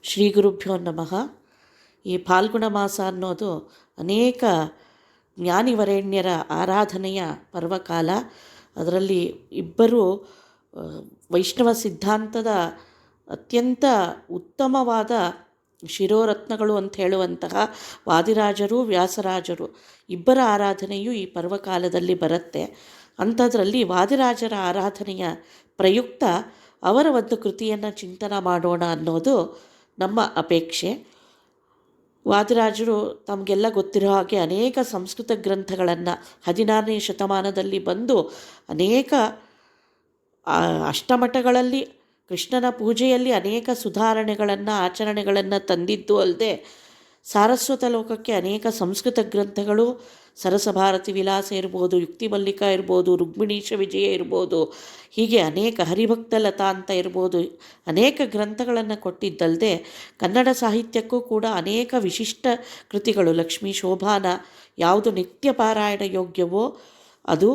ಶ್ರೀ ಗುರುಭ್ಯೋ ನಮಃ. ಈ ಫಾಲ್ಗುಣ ಮಾಸ ಅನ್ನೋದು ಅನೇಕ ಜ್ಞಾನಿವರೇಣ್ಯರ ಆರಾಧನೆಯ ಪರ್ವಕಾಲ. ಅದರಲ್ಲಿ ಇಬ್ಬರು ವೈಷ್ಣವ ಸಿದ್ಧಾಂತದ ಅತ್ಯಂತ ಉತ್ತಮವಾದ ಶಿರೋರತ್ನಗಳು ಅಂತ ಹೇಳುವಂತಹ ವಾದಿರಾಜರು ವ್ಯಾಸರಾಜರು ಇಬ್ಬರ ಆರಾಧನೆಯು ಈ ಪರ್ವಕಾಲದಲ್ಲಿ ಬರುತ್ತೆ. ಅಂಥದ್ರಲ್ಲಿ ವಾದಿರಾಜರ ಆರಾಧನೆಯ ಪ್ರಯುಕ್ತ ಅವರ ಒಂದು ಕೃತಿಯನ್ನು ಚಿಂತನ ಮಾಡೋಣ ಅನ್ನೋದು ನಮ್ಮ ಅಪೇಕ್ಷೆ. ವಾದಿರಾಜರು ತಮಗೆಲ್ಲ ಗೊತ್ತಿರೋ ಹಾಗೆ ಅನೇಕ ಸಂಸ್ಕೃತ ಗ್ರಂಥಗಳನ್ನು 16ನೇ ಶತಮಾನದಲ್ಲಿ ಬಂದು ಅನೇಕ ಅಷ್ಟಮಠಗಳಲ್ಲಿ ಕೃಷ್ಣನ ಪೂಜೆಯಲ್ಲಿ ಅನೇಕ ಸುಧಾರಣೆಗಳನ್ನು ಆಚರಣೆಗಳನ್ನು ತಂದಿದ್ದು ಅಲ್ಲದೆ ಸಾರಸ್ವತ ಲೋಕಕ್ಕೆ ಅನೇಕ ಸಂಸ್ಕೃತ ಗ್ರಂಥಗಳು ಸರಸಭಾರತಿ ವಿಲಾಸ ಇರ್ಬೋದು, ಯುಕ್ತಿ ಮಲ್ಲಿಕ ಇರ್ಬೋದು, ರುಕ್ಮಿಣೀಶ ವಿಜಯ ಇರ್ಬೋದು, ಹೀಗೆ ಅನೇಕ ಹರಿಭಕ್ತ ಲತಾ ಅಂತ ಇರ್ಬೋದು, ಅನೇಕ ಗ್ರಂಥಗಳನ್ನು ಕೊಟ್ಟಿದ್ದಲ್ಲದೆ ಕನ್ನಡ ಸಾಹಿತ್ಯಕ್ಕೂ ಕೂಡ ಅನೇಕ ವಿಶಿಷ್ಟ ಕೃತಿಗಳು, ಲಕ್ಷ್ಮೀ ಶೋಭಾನ ಯಾವುದು ನಿತ್ಯ ಪಾರಾಯಣ ಯೋಗ್ಯವೋ ಅದು,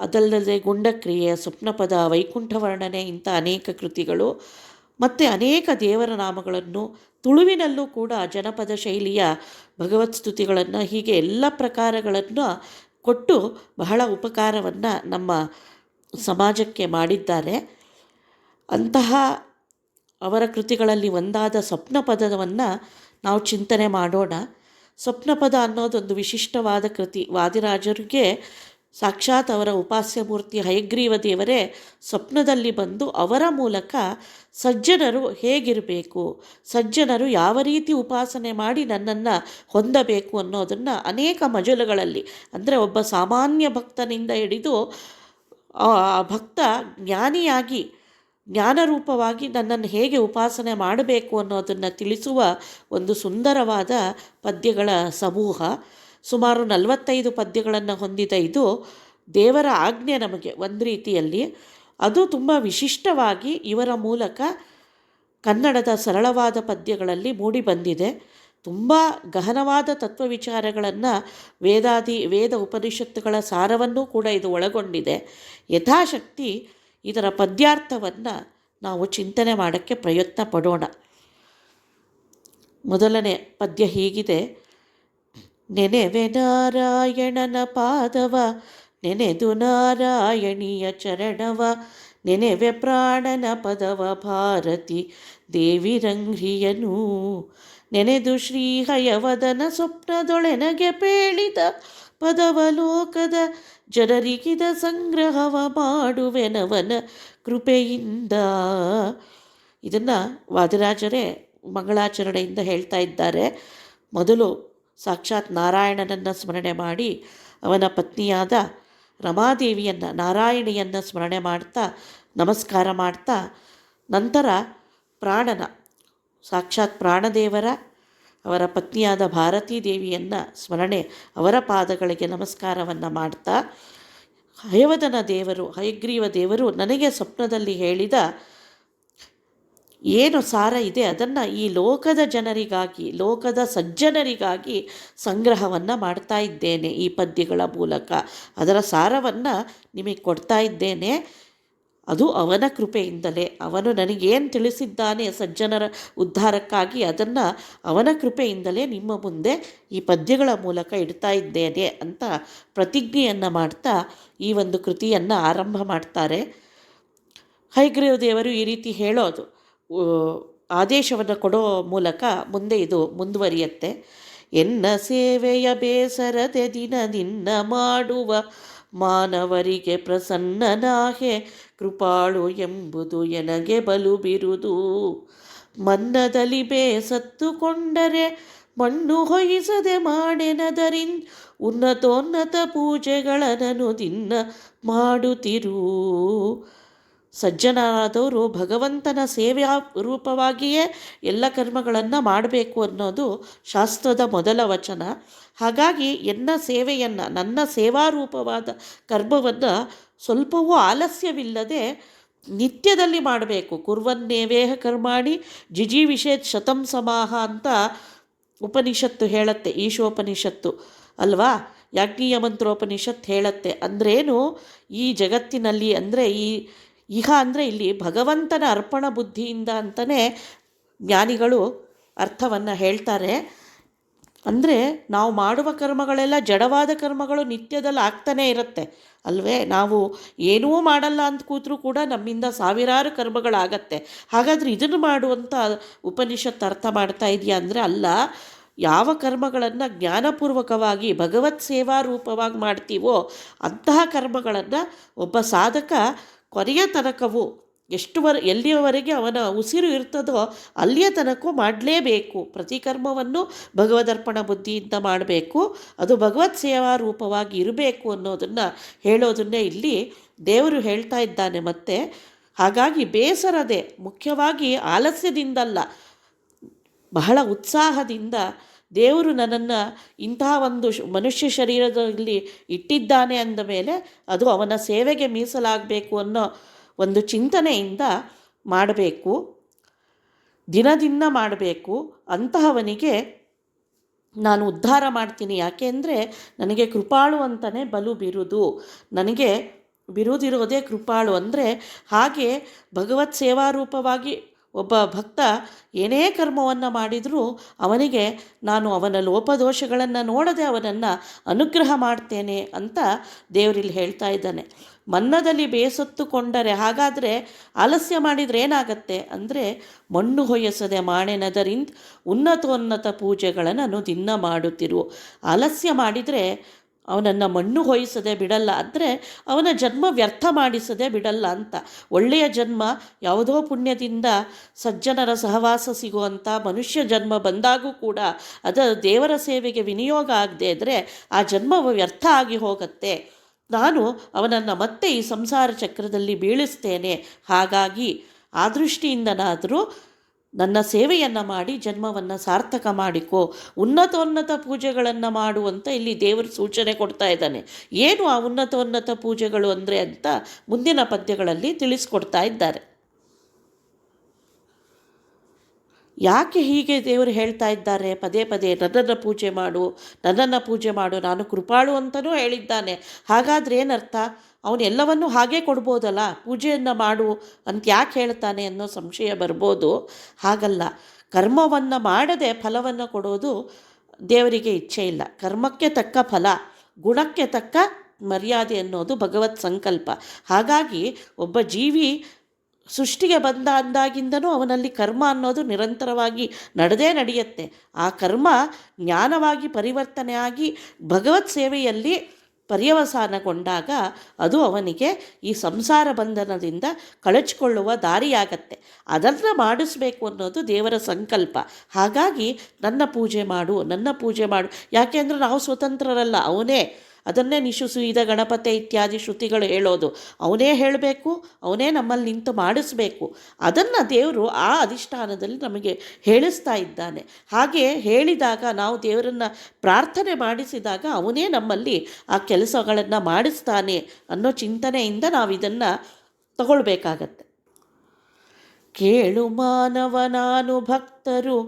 ಅದಲ್ಲದೆ ಗುಂಡಕ್ರಿಯೆ, ಸ್ವಪ್ನಪದ, ವೈಕುಂಠ ವರ್ಣನೆ ಇಂಥ ಅನೇಕ ಕೃತಿಗಳು, ಮತ್ತು ಅನೇಕ ದೇವರ ನಾಮಗಳನ್ನು ತುಳುವಿನಲ್ಲೂ ಕೂಡ ಜನಪದ ಶೈಲಿಯ ಭಗವತ್ ಸ್ತುತಿಗಳನ್ನು, ಹೀಗೆ ಎಲ್ಲ ಪ್ರಕಾರಗಳನ್ನು ಕೊಟ್ಟು ಬಹಳ ಉಪಕಾರವನ್ನು ನಮ್ಮ ಸಮಾಜಕ್ಕೆ ಮಾಡಿದ್ದಾರೆ. ಅಂತಹ ಅವರ ಕೃತಿಗಳಲ್ಲಿ ಒಂದಾದ ಸ್ವಪ್ನಪದವನ್ನು ನಾವು ಚಿಂತನೆ ಮಾಡೋಣ. ಸ್ವಪ್ನಪದ ಅನ್ನೋದೊಂದು ವಿಶಿಷ್ಟವಾದ ಕೃತಿ. ವಾದಿರಾಜರಿಗೆ ಸಾಕ್ಷಾತ್ ಅವರ ಉಪಾಸ್ಯ ಮೂರ್ತಿ ಹಯಗ್ರೀವ ದೇವರೇ ಸ್ವಪ್ನದಲ್ಲಿ ಬಂದು ಅವರ ಮೂಲಕ ಸಜ್ಜನರು ಹೇಗಿರಬೇಕು, ಸಜ್ಜನರು ಯಾವ ರೀತಿ ಉಪಾಸನೆ ಮಾಡಿ ನನ್ನನ್ನು ಹೊಂದಬೇಕು ಅನ್ನೋದನ್ನು ಅನೇಕ ಮಜಲುಗಳಲ್ಲಿ, ಅಂದರೆ ಒಬ್ಬ ಸಾಮಾನ್ಯ ಭಕ್ತನಿಂದ ಹಿಡಿದು ಆ ಭಕ್ತ ಜ್ಞಾನಿಯಾಗಿ ಜ್ಞಾನರೂಪವಾಗಿ ನನ್ನನ್ನು ಹೇಗೆ ಉಪಾಸನೆ ಮಾಡಬೇಕು ಅನ್ನೋದನ್ನು ತಿಳಿಸುವ ಒಂದು ಸುಂದರವಾದ ಪದ್ಯಗಳ ಸಮೂಹ. ಸುಮಾರು 45 ಪದ್ಯಗಳನ್ನು ಹೊಂದಿದ ಇದು ದೇವರ ಆಜ್ಞೆ ನಮಗೆ ಒಂದು ರೀತಿಯಲ್ಲಿ. ಅದು ತುಂಬ ವಿಶಿಷ್ಟವಾಗಿ ಇವರ ಮೂಲಕ ಕನ್ನಡದ ಸರಳವಾದ ಪದ್ಯಗಳಲ್ಲಿ ಮೂಡಿಬಂದಿದೆ. ತುಂಬ ಗಹನವಾದ ತತ್ವವಿಚಾರಗಳನ್ನು ವೇದ ಉಪನಿಷತ್ತುಗಳ ಸಾರವನ್ನೂ ಕೂಡ ಇದು ಒಳಗೊಂಡಿದೆ. ಯಥಾಶಕ್ತಿ ಇದರ ಪದ್ಯಾರ್ಥವನ್ನು ನಾವು ಚಿಂತನೆ ಮಾಡೋಕ್ಕೆ ಪ್ರಯತ್ನ ಪಡೋಣ. ಮೊದಲನೇ ಪದ್ಯ ಹೀಗಿದೆ: ನೆನೆವೆ ನಾರಾಯಣನ ಪಾದವ, ನೆನೆದು ನಾರಾಯಣಿಯ ಚರಣವ, ನೆನೆವೆ ಪ್ರಾಣನ ಪದವ ಭಾರತಿ ದೇವಿರಂಘ್ರಿಯನು, ನೆನೆದು ಶ್ರೀಹಯವದನ ಸ್ವಪ್ನದೊಳೆನಗೆ ಪೇಳಿದ ಪದವ ಲೋಕದ ಜನರಿಗಿದ ಸಂಗ್ರಹವ ಮಾಡುವೆನವನ ಕೃಪೆಯಿಂದ. ಇದನ್ನು ವಾದಿರಾಜರೇ ಮಂಗಳಾಚರಣೆಯಿಂದ ಹೇಳ್ತಾ ಇದ್ದಾರೆ. ಮೊದಲು ಸಾಕ್ಷಾತ್ ನಾರಾಯಣನನ್ನು ಸ್ಮರಣೆ ಮಾಡಿ ಅವನ ಪತ್ನಿಯಾದ ರಮಾದೇವಿಯನ್ನು, ನಾರಾಯಣಿಯನ್ನು ಸ್ಮರಣೆ ಮಾಡ್ತಾ ನಮಸ್ಕಾರ ಮಾಡ್ತಾ, ನಂತರ ಪ್ರಾಣನ ಸಾಕ್ಷಾತ್ ಪ್ರಾಣದೇವರ ಅವರ ಪತ್ನಿಯಾದ ಭಾರತೀ ದೇವಿಯನ್ನು ಸ್ಮರಣೆ, ಅವರ ಪಾದಗಳಿಗೆ ನಮಸ್ಕಾರವನ್ನು ಮಾಡ್ತಾ, ಹಯವದನ ದೇವರು ಹಯಗ್ರೀವ ದೇವರು ನನಗೆ ಸ್ವಪ್ನದಲ್ಲಿ ಹೇಳಿದ ಏನು ಸಾರ ಇದೆ ಅದನ್ನು ಈ ಲೋಕದ ಜನರಿಗಾಗಿ, ಲೋಕದ ಸಜ್ಜನರಿಗಾಗಿ ಸಂಗ್ರಹವನ್ನು ಮಾಡ್ತಾ ಇದ್ದೇನೆ. ಈ ಪದ್ಯಗಳ ಮೂಲಕ ಅದರ ಸಾರವನ್ನು ನಿಮಗೆ ಕೊಡ್ತಾ ಇದ್ದೇನೆ. ಅದು ಅವನ ಕೃಪೆಯಿಂದಲೇ. ಅವನು ನನಗೇನು ತಿಳಿಸಿದ್ದಾನೆ ಸಜ್ಜನರ ಉದ್ಧಾರಕ್ಕಾಗಿ, ಅದನ್ನು ಅವನ ಕೃಪೆಯಿಂದಲೇ ನಿಮ್ಮ ಮುಂದೆ ಈ ಪದ್ಯಗಳ ಮೂಲಕ ಇಡ್ತಾ ಇದ್ದೇನೆ ಅಂತ ಪ್ರತಿಜ್ಞೆಯನ್ನು ಮಾಡ್ತಾ ಈ ಒಂದು ಕೃತಿಯನ್ನು ಆರಂಭ ಮಾಡ್ತಾರೆ. ಹಯಗ್ರೀವ ದೇವರು ಈ ರೀತಿ ಹೇಳೋದು, ಆದೇಶವನ್ನು ಕೊಡೋ ಮೂಲಕ ಮುಂದೆ ಇದು ಮುಂದುವರಿಯುತ್ತೆ. ಎನ್ನ ಸೇವೆಯ ಬೇಸರದೆ ದಿನ ನಿನ್ನ ಮಾಡುವ ಮಾನವರಿಗೆ ಪ್ರಸನ್ನನಾಹೆ ಕೃಪಾಳು ಎಂಬುದು ಎನಗೆ ಬಲು ಬಿರುದು, ಮನ್ನದಲ್ಲಿ ಬೇಸತ್ತುಕೊಂಡರೆ ಮಣ್ಣು ಹೊಯ್ಸದೆ ಮಾಡೆನದರಿನ್ ಉನ್ನತೋನ್ನತ ಪೂಜೆಗಳನನು ದಿನ ಮಾಡುತ್ತಿರು. ಸಜ್ಜನರಾದವರು ಭಗವಂತನ ಸೇವೆಯ ರೂಪವಾಗಿಯೇ ಎಲ್ಲ ಕರ್ಮಗಳನ್ನು ಮಾಡಬೇಕು ಅನ್ನೋದು ಶಾಸ್ತ್ರದ ಮೊದಲ ವಚನ. ಹಾಗಾಗಿ ಎನ್ನ ಸೇವೆಯನ್ನು, ನನ್ನ ಸೇವಾರೂಪವಾದ ಕರ್ಮವನ್ನು ಸ್ವಲ್ಪವೂ ಆಲಸ್ಯವಿಲ್ಲದೆ ನಿತ್ಯದಲ್ಲಿ ಮಾಡಬೇಕು. ಕುರ್ವನ್ನೇವೇಹ ಕರ್ಮಾಣಿ ಜಿಜೀವಿಷೇತ್ ಶತಂ ಸಮಾಹ ಅಂತ ಉಪನಿಷತ್ತು ಹೇಳುತ್ತೆ, ಈಶೋಪನಿಷತ್ತು ಅಲ್ವಾ, ಯಾಜ್ಞೀಯ ಮಂತ್ರೋಪನಿಷತ್ ಹೇಳುತ್ತೆ. ಅಂದ್ರೇನು, ಈ ಜಗತ್ತಿನಲ್ಲಿ ಅಂದರೆ ಇಹ ಅಂದರೆ ಇಲ್ಲಿ ಭಗವಂತನ ಅರ್ಪಣ ಬುದ್ಧಿಯಿಂದ ಅಂತಲೇ ಜ್ಞಾನಿಗಳು ಅರ್ಥವನ್ನು ಹೇಳ್ತಾರೆ. ಅಂದರೆ ನಾವು ಮಾಡುವ ಕರ್ಮಗಳೆಲ್ಲ ಜಡವಾದ ಕರ್ಮಗಳು ನಿತ್ಯದಲ್ಲಿ ಆಗ್ತಾನೇ ಇರುತ್ತೆ ಅಲ್ವೇ. ನಾವು ಏನೂ ಮಾಡಲ್ಲ ಅಂತ ಕೂತ್ರೂ ಕೂಡ ನಮ್ಮಿಂದ ಸಾವಿರಾರು ಕರ್ಮಗಳಾಗತ್ತೆ. ಹಾಗಾದರೆ ಇದನ್ನು ಮಾಡುವಂಥ ಉಪನಿಷತ್ತು ಅರ್ಥ ಮಾಡ್ತಾ ಇದೆಯಾ ಅಂದರೆ ಅಲ್ಲ. ಯಾವ ಕರ್ಮಗಳನ್ನು ಜ್ಞಾನಪೂರ್ವಕವಾಗಿ ಭಗವತ್ ಸೇವಾ ರೂಪವಾಗಿ ಮಾಡ್ತೀವೋ ಅಂತಹ ಕರ್ಮಗಳನ್ನು ಒಬ್ಬ ಸಾಧಕ ಕೊನೆಯ ತನಕವೂ ಎಲ್ಲಿಯವರೆಗೆ ಅವನ ಉಸಿರು ಇರ್ತದೋ ಅಲ್ಲಿಯ ತನಕ ಮಾಡಲೇಬೇಕು. ಪ್ರತಿ ಕರ್ಮವನ್ನು ಭಗವದರ್ಪಣ ಬುದ್ಧಿಯಿಂದ ಮಾಡಬೇಕು. ಅದು ಭಗವತ್ ಸೇವಾ ರೂಪವಾಗಿ ಇರಬೇಕು ಅನ್ನೋದನ್ನು ಹೇಳೋದನ್ನೇ ಇಲ್ಲಿ ದೇವರು ಹೇಳ್ತಾ ಇದ್ದಾನೆ. ಮತ್ತು ಹಾಗಾಗಿ ಬೇಸರದೆ, ಮುಖ್ಯವಾಗಿ ಆಲಸ್ಯದಿಂದಲ್ಲ, ಬಹಳ ಉತ್ಸಾಹದಿಂದ ದೇವರು ನನ್ನನ್ನು ಇಂತಹ ಒಂದು ಮನುಷ್ಯ ಶರೀರದಲ್ಲಿ ಇಟ್ಟಿದ್ದಾನೆ ಅಂದ ಮೇಲೆ ಅದು ಅವನ ಸೇವೆಗೆ ಮೀಸಲಾಗಬೇಕು ಅನ್ನೋ ಒಂದು ಚಿಂತನೆಯಿಂದ ಮಾಡಬೇಕು, ದಿನದಿಂದ ಮಾಡಬೇಕು. ಅಂತಹವನಿಗೆ ನಾನು ಉದ್ಧಾರ ಮಾಡ್ತೀನಿ. ಯಾಕೆಂದರೆ ನನಗೆ ಕೃಪಾಳು ಅಂತಲೇ ಬಲು ಬಿರುದು. ನನಗೆ ಬಿರುದಿರೋದೇ ಕೃಪಾಳು. ಅಂದರೆ ಹಾಗೆ ಭಗವತ್ ಸೇವಾರೂಪವಾಗಿ ಒಬ್ಬ ಭಕ್ತ ಏನೇ ಕರ್ಮವನ್ನು ಮಾಡಿದರೂ ಅವನಿಗೆ ನಾನು ಅವನ ಲೋಪದೋಷಗಳನ್ನು ನೋಡದೆ ಅವನನ್ನು ಅನುಗ್ರಹ ಮಾಡ್ತೇನೆ ಅಂತ ದೇವರಿಲ್ಲಿ ಹೇಳ್ತಾ ಇದ್ದಾನೆ. ಮನ್ನದಲ್ಲಿ ಬೇಸತ್ತುಕೊಂಡರೆ, ಹಾಗಾದರೆ ಆಲಸ್ಯ ಮಾಡಿದರೆ ಏನಾಗತ್ತೆ ಅಂದರೆ ಮಣ್ಣು ಹೊಯ್ಯಸದೆ ಮಾಣೆನದರಿಂದ ಉನ್ನತೋನ್ನತ ಪೂಜೆಗಳನ್ನು ದಿನ ಮಾಡುತ್ತಿರು. ಆಲಸ್ಯ ಮಾಡಿದರೆ ಅವನನ್ನು ಮಣ್ಣು ಹೊಯ್ಸದೆ ಬಿಡಲ್ಲ, ಅಂದರೆ ಅವನ ಜನ್ಮ ವ್ಯರ್ಥ ಮಾಡಿಸದೆ ಬಿಡಲ್ಲ ಅಂತ. ಒಳ್ಳೆಯ ಜನ್ಮ ಯಾವುದೋ ಪುಣ್ಯದಿಂದ ಸಜ್ಜನರ ಸಹವಾಸ ಸಿಗುವಂಥ ಮನುಷ್ಯ ಜನ್ಮ ಬಂದಾಗೂ ಕೂಡ ಅದು ದೇವರ ಸೇವೆಗೆ ವಿನಿಯೋಗ ಆಗದೆ ಇದ್ದರೆ ಆ ಜನ್ಮವು ವ್ಯರ್ಥ ಆಗಿ ಹೋಗುತ್ತೆ. ನಾನು ಅವನನ್ನು ಮತ್ತೆ ಈ ಸಂಸಾರ ಚಕ್ರದಲ್ಲಿ ಬೀಳಿಸ್ತೇನೆ. ಹಾಗಾಗಿ ಆ ದೃಷ್ಟಿಯಿಂದನಾದರೂ ನನ್ನ ಸೇವೆಯನ್ನು ಮಾಡಿ ಜನ್ಮವನ್ನು ಸಾರ್ಥಕ ಮಾಡಿಕೋ, ಉನ್ನತೋನ್ನತ ಪೂಜೆಗಳನ್ನು ಮಾಡುವಂತ ಇಲ್ಲಿ ದೇವರು ಸೂಚನೆ ಕೊಡ್ತಾ ಇದ್ದಾನೆ. ಏನು ಆ ಉನ್ನತೋನ್ನತ ಪೂಜೆಗಳು ಅಂದರೆ ಅಂತ ಮುಂದಿನ ಪದ್ಯಗಳಲ್ಲಿ ತಿಳಿಸ್ಕೊಡ್ತಾ ಇದ್ದಾರೆ. ಯಾಕೆ ಹೀಗೆ ದೇವರು ಹೇಳ್ತಾ ಇದ್ದಾರೆ ಪದೇ ಪದೇ, ನನ್ನನ್ನು ಪೂಜೆ ಮಾಡು, ನನ್ನನ್ನು ಪೂಜೆ ಮಾಡು, ನಾನು ಕೃಪಾಳು ಅಂತಲೂ ಹೇಳಿದ್ದಾನೆ. ಹಾಗಾದರೆ ಏನರ್ಥ? ಅವನೆಲ್ಲವನ್ನೂ ಹಾಗೇ ಕೊಡ್ಬೋದಲ್ಲ, ಪೂಜೆಯನ್ನು ಮಾಡು ಅಂತ ಯಾಕೆ ಹೇಳ್ತಾನೆ ಅನ್ನೋ ಸಂಶಯ ಬರ್ಬೋದು. ಹಾಗಲ್ಲ, ಕರ್ಮವನ್ನು ಮಾಡದೆ ಫಲವನ್ನು ಕೊಡೋದು ದೇವರಿಗೆ ಇಚ್ಛೆ ಇಲ್ಲ. ಕರ್ಮಕ್ಕೆ ತಕ್ಕ ಫಲ, ಗುಣಕ್ಕೆ ತಕ್ಕ ಮರ್ಯಾದೆ ಅನ್ನೋದು ಭಗವತ್ ಸಂಕಲ್ಪ. ಹಾಗಾಗಿ ಒಬ್ಬ ಜೀವಿ ಸೃಷ್ಟಿಗೆ ಬಂದ ಅಂದಾಗಿಂದನೂ ಅವನಲ್ಲಿ ಕರ್ಮ ಅನ್ನೋದು ನಿರಂತರವಾಗಿ ನಡೆಯುತ್ತೆ. ಆ ಕರ್ಮ ಜ್ಞಾನವಾಗಿ ಪರಿವರ್ತನೆಯಾಗಿ ಭಗವತ್ ಸೇವೆಯಲ್ಲಿ ಪರ್ಯವಸಾನಗೊಂಡಾಗ ಅದು ಅವನಿಗೆ ಈ ಸಂಸಾರ ಬಂಧನದಿಂದ ಕಳಚಿಕೊಳ್ಳುವ ದಾರಿಯಾಗತ್ತೆ. ಅದನ್ನು ಮಾಡಿಸ್ಬೇಕು ಅನ್ನೋದು ದೇವರ ಸಂಕಲ್ಪ. ಹಾಗಾಗಿ ನನ್ನ ಪೂಜೆ ಮಾಡು, ನನ್ನ ಪೂಜೆ ಮಾಡು. ಯಾಕೆಂದರೆ ನಾವು ಸ್ವತಂತ್ರರಲ್ಲ, ಅವನೇ ಅದನ್ನೇ ನಿಶುಸುಯಿದ ಗಣಪತಿ ಇತ್ಯಾದಿ ಶ್ರುತಿಗಳು ಹೇಳೋದು. ಅವನೇ ಹೇಳಬೇಕು, ಅವನೇ ನಮ್ಮಲ್ಲಿ ನಿಂತು ಮಾಡಿಸ್ಬೇಕು. ಅದನ್ನು ದೇವರು ಆ ಅಧಿಷ್ಠಾನದಲ್ಲಿ ನಮಗೆ ಹೇಳಿಸ್ತಾ ಇದ್ದಾನೆ. ಹಾಗೆ ಹೇಳಿದಾಗ, ನಾವು ದೇವರನ್ನು ಪ್ರಾರ್ಥನೆ ಮಾಡಿಸಿದಾಗ ಅವನೇ ನಮ್ಮಲ್ಲಿ ಆ ಕೆಲಸಗಳನ್ನು ಮಾಡಿಸ್ತಾನೆ ಅನ್ನೋ ಚಿಂತನೆಯಿಂದ ನಾವು ಇದನ್ನು ತಗೊಳ್ಬೇಕಾಗತ್ತೆ. ಕೇಳು ಮಾನವ ನಾನು ಭಕ್ತರು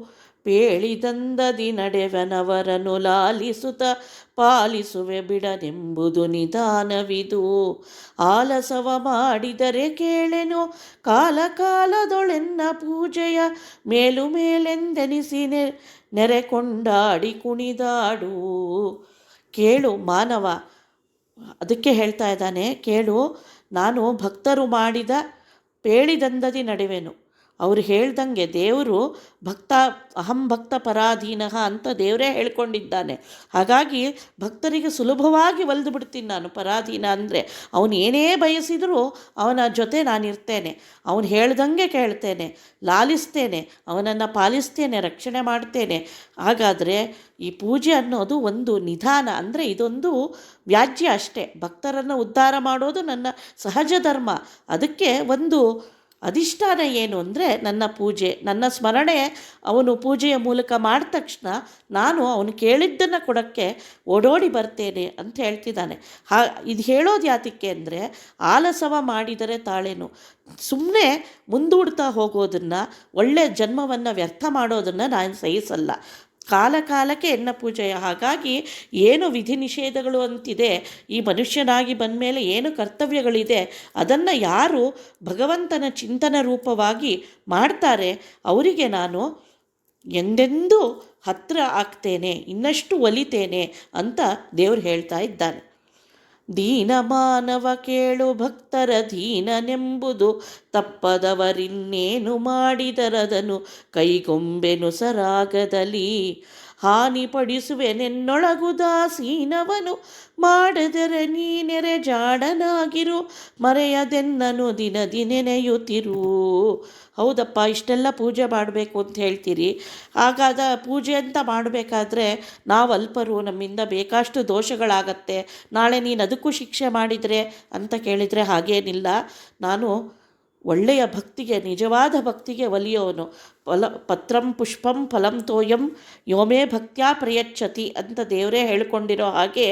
ಪೇಳಿದಂದದಿ ನಡೆವನವರನು ಲಾಲಿಸುತ್ತ ಪಾಲಿಸುವೆ ಬಿಡನೆಂಬುದು ನಿಧಾನವಿದು. ಆಲಸವ ಮಾಡಿದರೆ ಕೇಳೆನು ಕಾಲ ಕಾಲದೊಳೆನ್ನ ಪೂಜೆಯ ಮೇಲು ಮೇಲೆಂದೆನಿಸಿ ನೆರೆಕೊಂಡಾಡಿ ಕುಣಿದಾಡು. ಕೇಳು ಮಾನವ, ಅದಕ್ಕೆ ಹೇಳ್ತಾ ಇದ್ದಾನೆ, ಕೇಳು, ನಾನು ಭಕ್ತರು ಮಾಡಿದ ಪೇಳಿದಂದದಿ ನಡೆವೆನು. ಅವರು ಹೇಳ್ದಂಗೆ ದೇವರು ಅಹಂ ಭಕ್ತ ಪರಾಧೀನಃ ಅಂತ ದೇವರೇ ಹೇಳ್ಕೊಂಡಿದ್ದಾನೆ. ಹಾಗಾಗಿ ಭಕ್ತರಿಗೆ ಸುಲಭವಾಗಿ ಒಲಿದು ಬಿಡ್ತೀನಿ ನಾನು. ಪರಾಧೀನ ಅಂದರೆ ಅವನು ಏನೇ ಬಯಸಿದರೂ ಅವನ ಜೊತೆ ನಾನಿರ್ತೇನೆ, ಅವನು ಹೇಳ್ದಂಗೆ ಕೇಳ್ತೇನೆ, ಲಾಲಿಸ್ತೇನೆ, ಅವನನ್ನು ಪಾಲಿಸ್ತೇನೆ, ರಕ್ಷಣೆ ಮಾಡ್ತೇನೆ. ಹಾಗಾದರೆ ಈ ಪೂಜೆ ಅನ್ನೋದು ಒಂದು ನಿಧಾನ, ಅಂದರೆ ಇದೊಂದು ವ್ಯಾಜ್ಯ ಅಷ್ಟೇ. ಭಕ್ತರನ್ನು ಉದ್ಧಾರ ಮಾಡೋದು ನನ್ನ ಸಹಜ ಧರ್ಮ. ಅದಕ್ಕೆ ಒಂದು ಅಧಿಷ್ಠಾನ ಏನು ಅಂದರೆ ನನ್ನ ಪೂಜೆ, ನನ್ನ ಸ್ಮರಣೆ. ಅವನು ಪೂಜೆಯ ಮೂಲಕ ಮಾಡಿದ ತಕ್ಷಣ ನಾನು ಅವನು ಕೇಳಿದ್ದನ್ನು ಕೊಡೋಕ್ಕೆ ಓಡೋಡಿ ಬರ್ತೇನೆ ಅಂತ ಹೇಳ್ತಿದ್ದಾನೆ. ಇದು ಹೇಳೋದು ಯಾತಕ್ಕೆ ಅಂದರೆ, ಆಲಸವ ಮಾಡಿದರೆ ತಾಳೇನು, ಸುಮ್ಮನೆ ಮುಂದೂಡ್ತಾ ಹೋಗೋದನ್ನು, ಒಳ್ಳೆಯ ಜನ್ಮವನ್ನು ವ್ಯರ್ಥ ಮಾಡೋದನ್ನು ನಾನು ಸಹಿಸಲ್ಲ. ಕಾಲ ಕಾಲಕ್ಕೆ ಎನ್ನ ಪೂಜೆಯ. ಹಾಗಾಗಿ ಏನು ವಿಧಿ ನಿಷೇಧಗಳು ಅಂತಿದೆ, ಈ ಮನುಷ್ಯನಾಗಿ ಬಂದ ಮೇಲೆ ಏನು ಕರ್ತವ್ಯಗಳಿದೆ, ಅದನ್ನು ಯಾರು ಭಗವಂತನ ಚಿಂತನ ರೂಪವಾಗಿ ಮಾಡ್ತಾರೆ ಅವರಿಗೆ ನಾನು ಎಂದೆಂದೂ ಹತ್ತಿರ ಆಗ್ತೇನೆ, ಇನ್ನಷ್ಟು ಒಲಿತೇನೆ ಅಂತ ದೇವರು ಹೇಳ್ತಾ ಇದ್ದಾನೆ. ದೀನ ಮಾನವ ಕೇಳು ಭಕ್ತರ ದೀನನೆಂಬುದು ತಪ್ಪದವರಿನ್ನೇನು ಮಾಡಿದರದನು ಕೈಗೊಂಬೆನು ಸರಾಗದಲ್ಲಿ. ಹಾನಿಪಡಿಸುವೆನೆನ್ನೊಳಗು ದಾಸೀನವನು ಮಾಡದರೆ ನೀನೆರೆ ಜಾಡನಾಗಿರು ಮರೆಯದೆನ್ನನು ದಿನ ದಿನೆನೆಯುತ್ತಿರು. ಹೌದಪ್ಪ, ಇಷ್ಟೆಲ್ಲ ಪೂಜೆ ಮಾಡಬೇಕು ಅಂತ ಹೇಳ್ತೀರಿ, ಹಾಗಾದ ಪೂಜೆ ಅಂತ ಮಾಡಬೇಕಾದ್ರೆ ನಾವು ಅಲ್ಪರು, ನಮ್ಮಿಂದ ಬೇಕಷ್ಟು ದೋಷಗಳಾಗತ್ತೆ, ನಾಳೆ ನೀನು ಅದಕ್ಕೂ ಶಿಕ್ಷೆ ಮಾಡಿದರೆ ಅಂತ ಕೇಳಿದರೆ ಹಾಗೇನಿಲ್ಲ. ನಾನು ಒಳ್ಳೆಯ ಭಕ್ತಿಗೆ, ನಿಜವಾದ ಭಕ್ತಿಗೆ ಒಲಿಯೋನು. ಪತ್ರಂ ಪುಷ್ಪಂ ಫಲಂ ತೋಯಂ ಯೋಮೇ ಭಕ್ತ್ಯಾ ಪ್ರಯಚ್ಛತಿ ಅಂತ ದೇವರೇ ಹೇಳ್ಕೊಂಡಿರೋ ಹಾಗೆ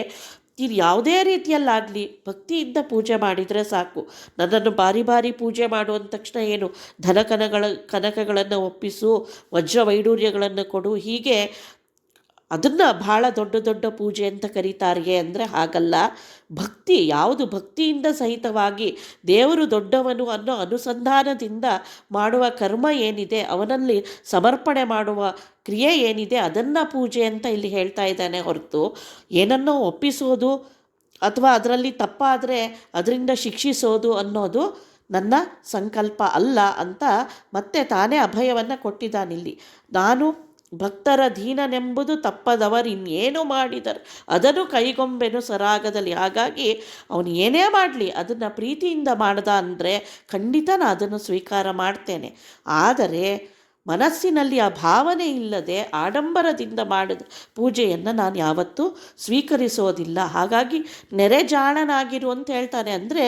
ಇದು ಯಾವುದೇ ರೀತಿಯಲ್ಲಾಗಲಿ ಭಕ್ತಿಯಿಂದ ಪೂಜೆ ಮಾಡಿದರೆ ಸಾಕು. ನನ್ನನ್ನು ಬಾರಿ ಬಾರಿ ಪೂಜೆ ಮಾಡುವಂಥ ತಕ್ಷಣ ಏನು ಕನಕಗಳನ್ನು ಒಪ್ಪಿಸು, ವಜ್ರ ವೈಡೂರ್ಯಗಳನ್ನು ಕೊಡು, ಹೀಗೆ ಅದನ್ನು ಭಾಳ ದೊಡ್ಡ ದೊಡ್ಡ ಪೂಜೆ ಅಂತ ಕರೀತಾರೆಯೇ ಅಂದರೆ ಹಾಗಲ್ಲ. ಭಕ್ತಿ ಯಾವುದು ಭಕ್ತಿಯಿಂದ ಸಹಿತವಾಗಿ ದೇವರು ದೊಡ್ಡವನು ಅನ್ನೋ ಅನುಸಂಧಾನದಿಂದ ಮಾಡುವ ಕರ್ಮ ಏನಿದೆ, ಅವನಲ್ಲಿ ಸಮರ್ಪಣೆ ಮಾಡುವ ಕ್ರಿಯೆ ಏನಿದೆ, ಅದನ್ನು ಪೂಜೆ ಅಂತ ಇಲ್ಲಿ ಹೇಳ್ತಾ ಇದ್ದಾನೆ ಹೊರತು ಏನನ್ನೋ ಒಪ್ಪಿಸೋದು ಅಥವಾ ಅದರಲ್ಲಿ ತಪ್ಪಾದರೆ ಅದರಿಂದ ಶಿಕ್ಷಿಸೋದು ಅನ್ನೋದು ನನ್ನ ಸಂಕಲ್ಪ ಅಲ್ಲ ಅಂತ ಮತ್ತೆ ತಾನೇ ಅಭಯವನ್ನು ಕೊಟ್ಟಿದ್ದಾನಿಲ್ಲಿ. ನಾನು ಭಕ್ತರ ದೀನನೆಂಬುದು ತಪ್ಪದವರು ಇನ್ನೇನು ಮಾಡಿದರು ಅದನ್ನು ಕೈಗೊಂಬೆನು ಸರಾಗದಲ್ಲಿ. ಹಾಗಾಗಿ ಅವನು ಏನೇ ಮಾಡಲಿ ಅದನ್ನು ಪ್ರೀತಿಯಿಂದ ಮಾಡ್ದ ಅಂದರೆ ಖಂಡಿತ ನಾನು ಅದನ್ನು ಸ್ವೀಕಾರ ಮಾಡ್ತೇನೆ. ಆದರೆ ಮನಸ್ಸಿನಲ್ಲಿ ಆ ಭಾವನೆ ಇಲ್ಲದೆ ಆಡಂಬರದಿಂದ ಮಾಡಿದ ಪೂಜೆಯನ್ನು ನಾನು ಯಾವತ್ತೂ ಸ್ವೀಕರಿಸೋದಿಲ್ಲ. ಹಾಗಾಗಿ ನೆರೆ ಜಾಣನಾಗಿರು ಅಂತ ಹೇಳ್ತಾನೆ. ಅಂದರೆ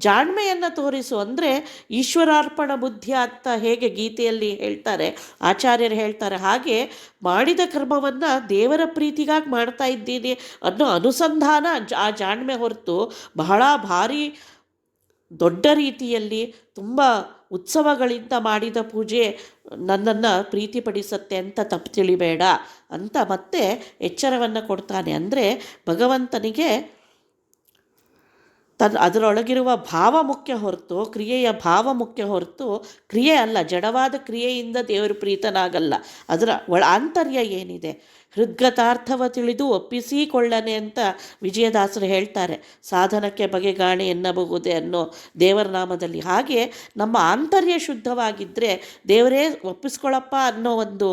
ಜಾಣ್ಮೆಯನ್ನು ತೋರಿಸು, ಅಂದರೆ ಈಶ್ವರಾರ್ಪಣ ಬುದ್ಧಿ ಅಂತ ಹೇಗೆ ಗೀತೆಯಲ್ಲಿ ಹೇಳ್ತಾರೆ, ಆಚಾರ್ಯರು ಹೇಳ್ತಾರೆ, ಹಾಗೆ ಮಾಡಿದ ಕರ್ಮವನ್ನು ದೇವರ ಪ್ರೀತಿಗಾಗಿ ಮಾಡ್ತಾ ಇದ್ದೀನಿ ಅನ್ನೋ ಅನುಸಂಧಾನ ಆ ಜಾಣ್ಮೆ ಹೊರತು ಬಹಳ ಭಾರಿ ದೊಡ್ಡ ರೀತಿಯಲ್ಲಿ ತುಂಬ ಉತ್ಸವಗಳಿಂದ ಮಾಡಿದ ಪೂಜೆ ನನ್ನನ್ನು ಪ್ರೀತಿಪಡಿಸತ್ತೆ ಅಂತ ತಪ್ಪು ತಿಳಿಬೇಡ ಅಂತ ಮತ್ತೆ ಎಚ್ಚರವನ್ನು ಕೊಡ್ತಾನೆ. ಅಂದರೆ ಭಗವಂತನಿಗೆ ಅದರೊಳಗಿರುವ ಭಾವ ಮುಖ್ಯ ಹೊರತು ಕ್ರಿಯೆಯ ಭಾವ ಮುಖ್ಯ ಹೊರತು ಕ್ರಿಯೆ ಅಲ್ಲ. ಜಡವಾದ ಕ್ರಿಯೆಯಿಂದ ದೇವರು ಪ್ರೀತನಾಗಲ್ಲ. ಅದರ ಆಂತರ್ಯ ಏನಿದೆ, ಹೃದ್ಗತಾರ್ಥವ ತಿಳಿದು ಒಪ್ಪಿಸಿಕೊಳ್ಳನೆ ಅಂತ ವಿಜಯದಾಸರು ಹೇಳ್ತಾರೆ. ಸಾಧನಕ್ಕೆ ಬಗೆಗಾಣೆ ಎನ್ನಬಹುದೇ ಅನ್ನೋ ದೇವರ ನಾಮದಲ್ಲಿ. ಹಾಗೆ ನಮ್ಮ ಆಂತರ್ಯ ಶುದ್ಧವಾಗಿದ್ದರೆ ದೇವರೇ ಒಪ್ಪಿಸ್ಕೊಳ್ಳಪ್ಪ ಅನ್ನೋ ಒಂದು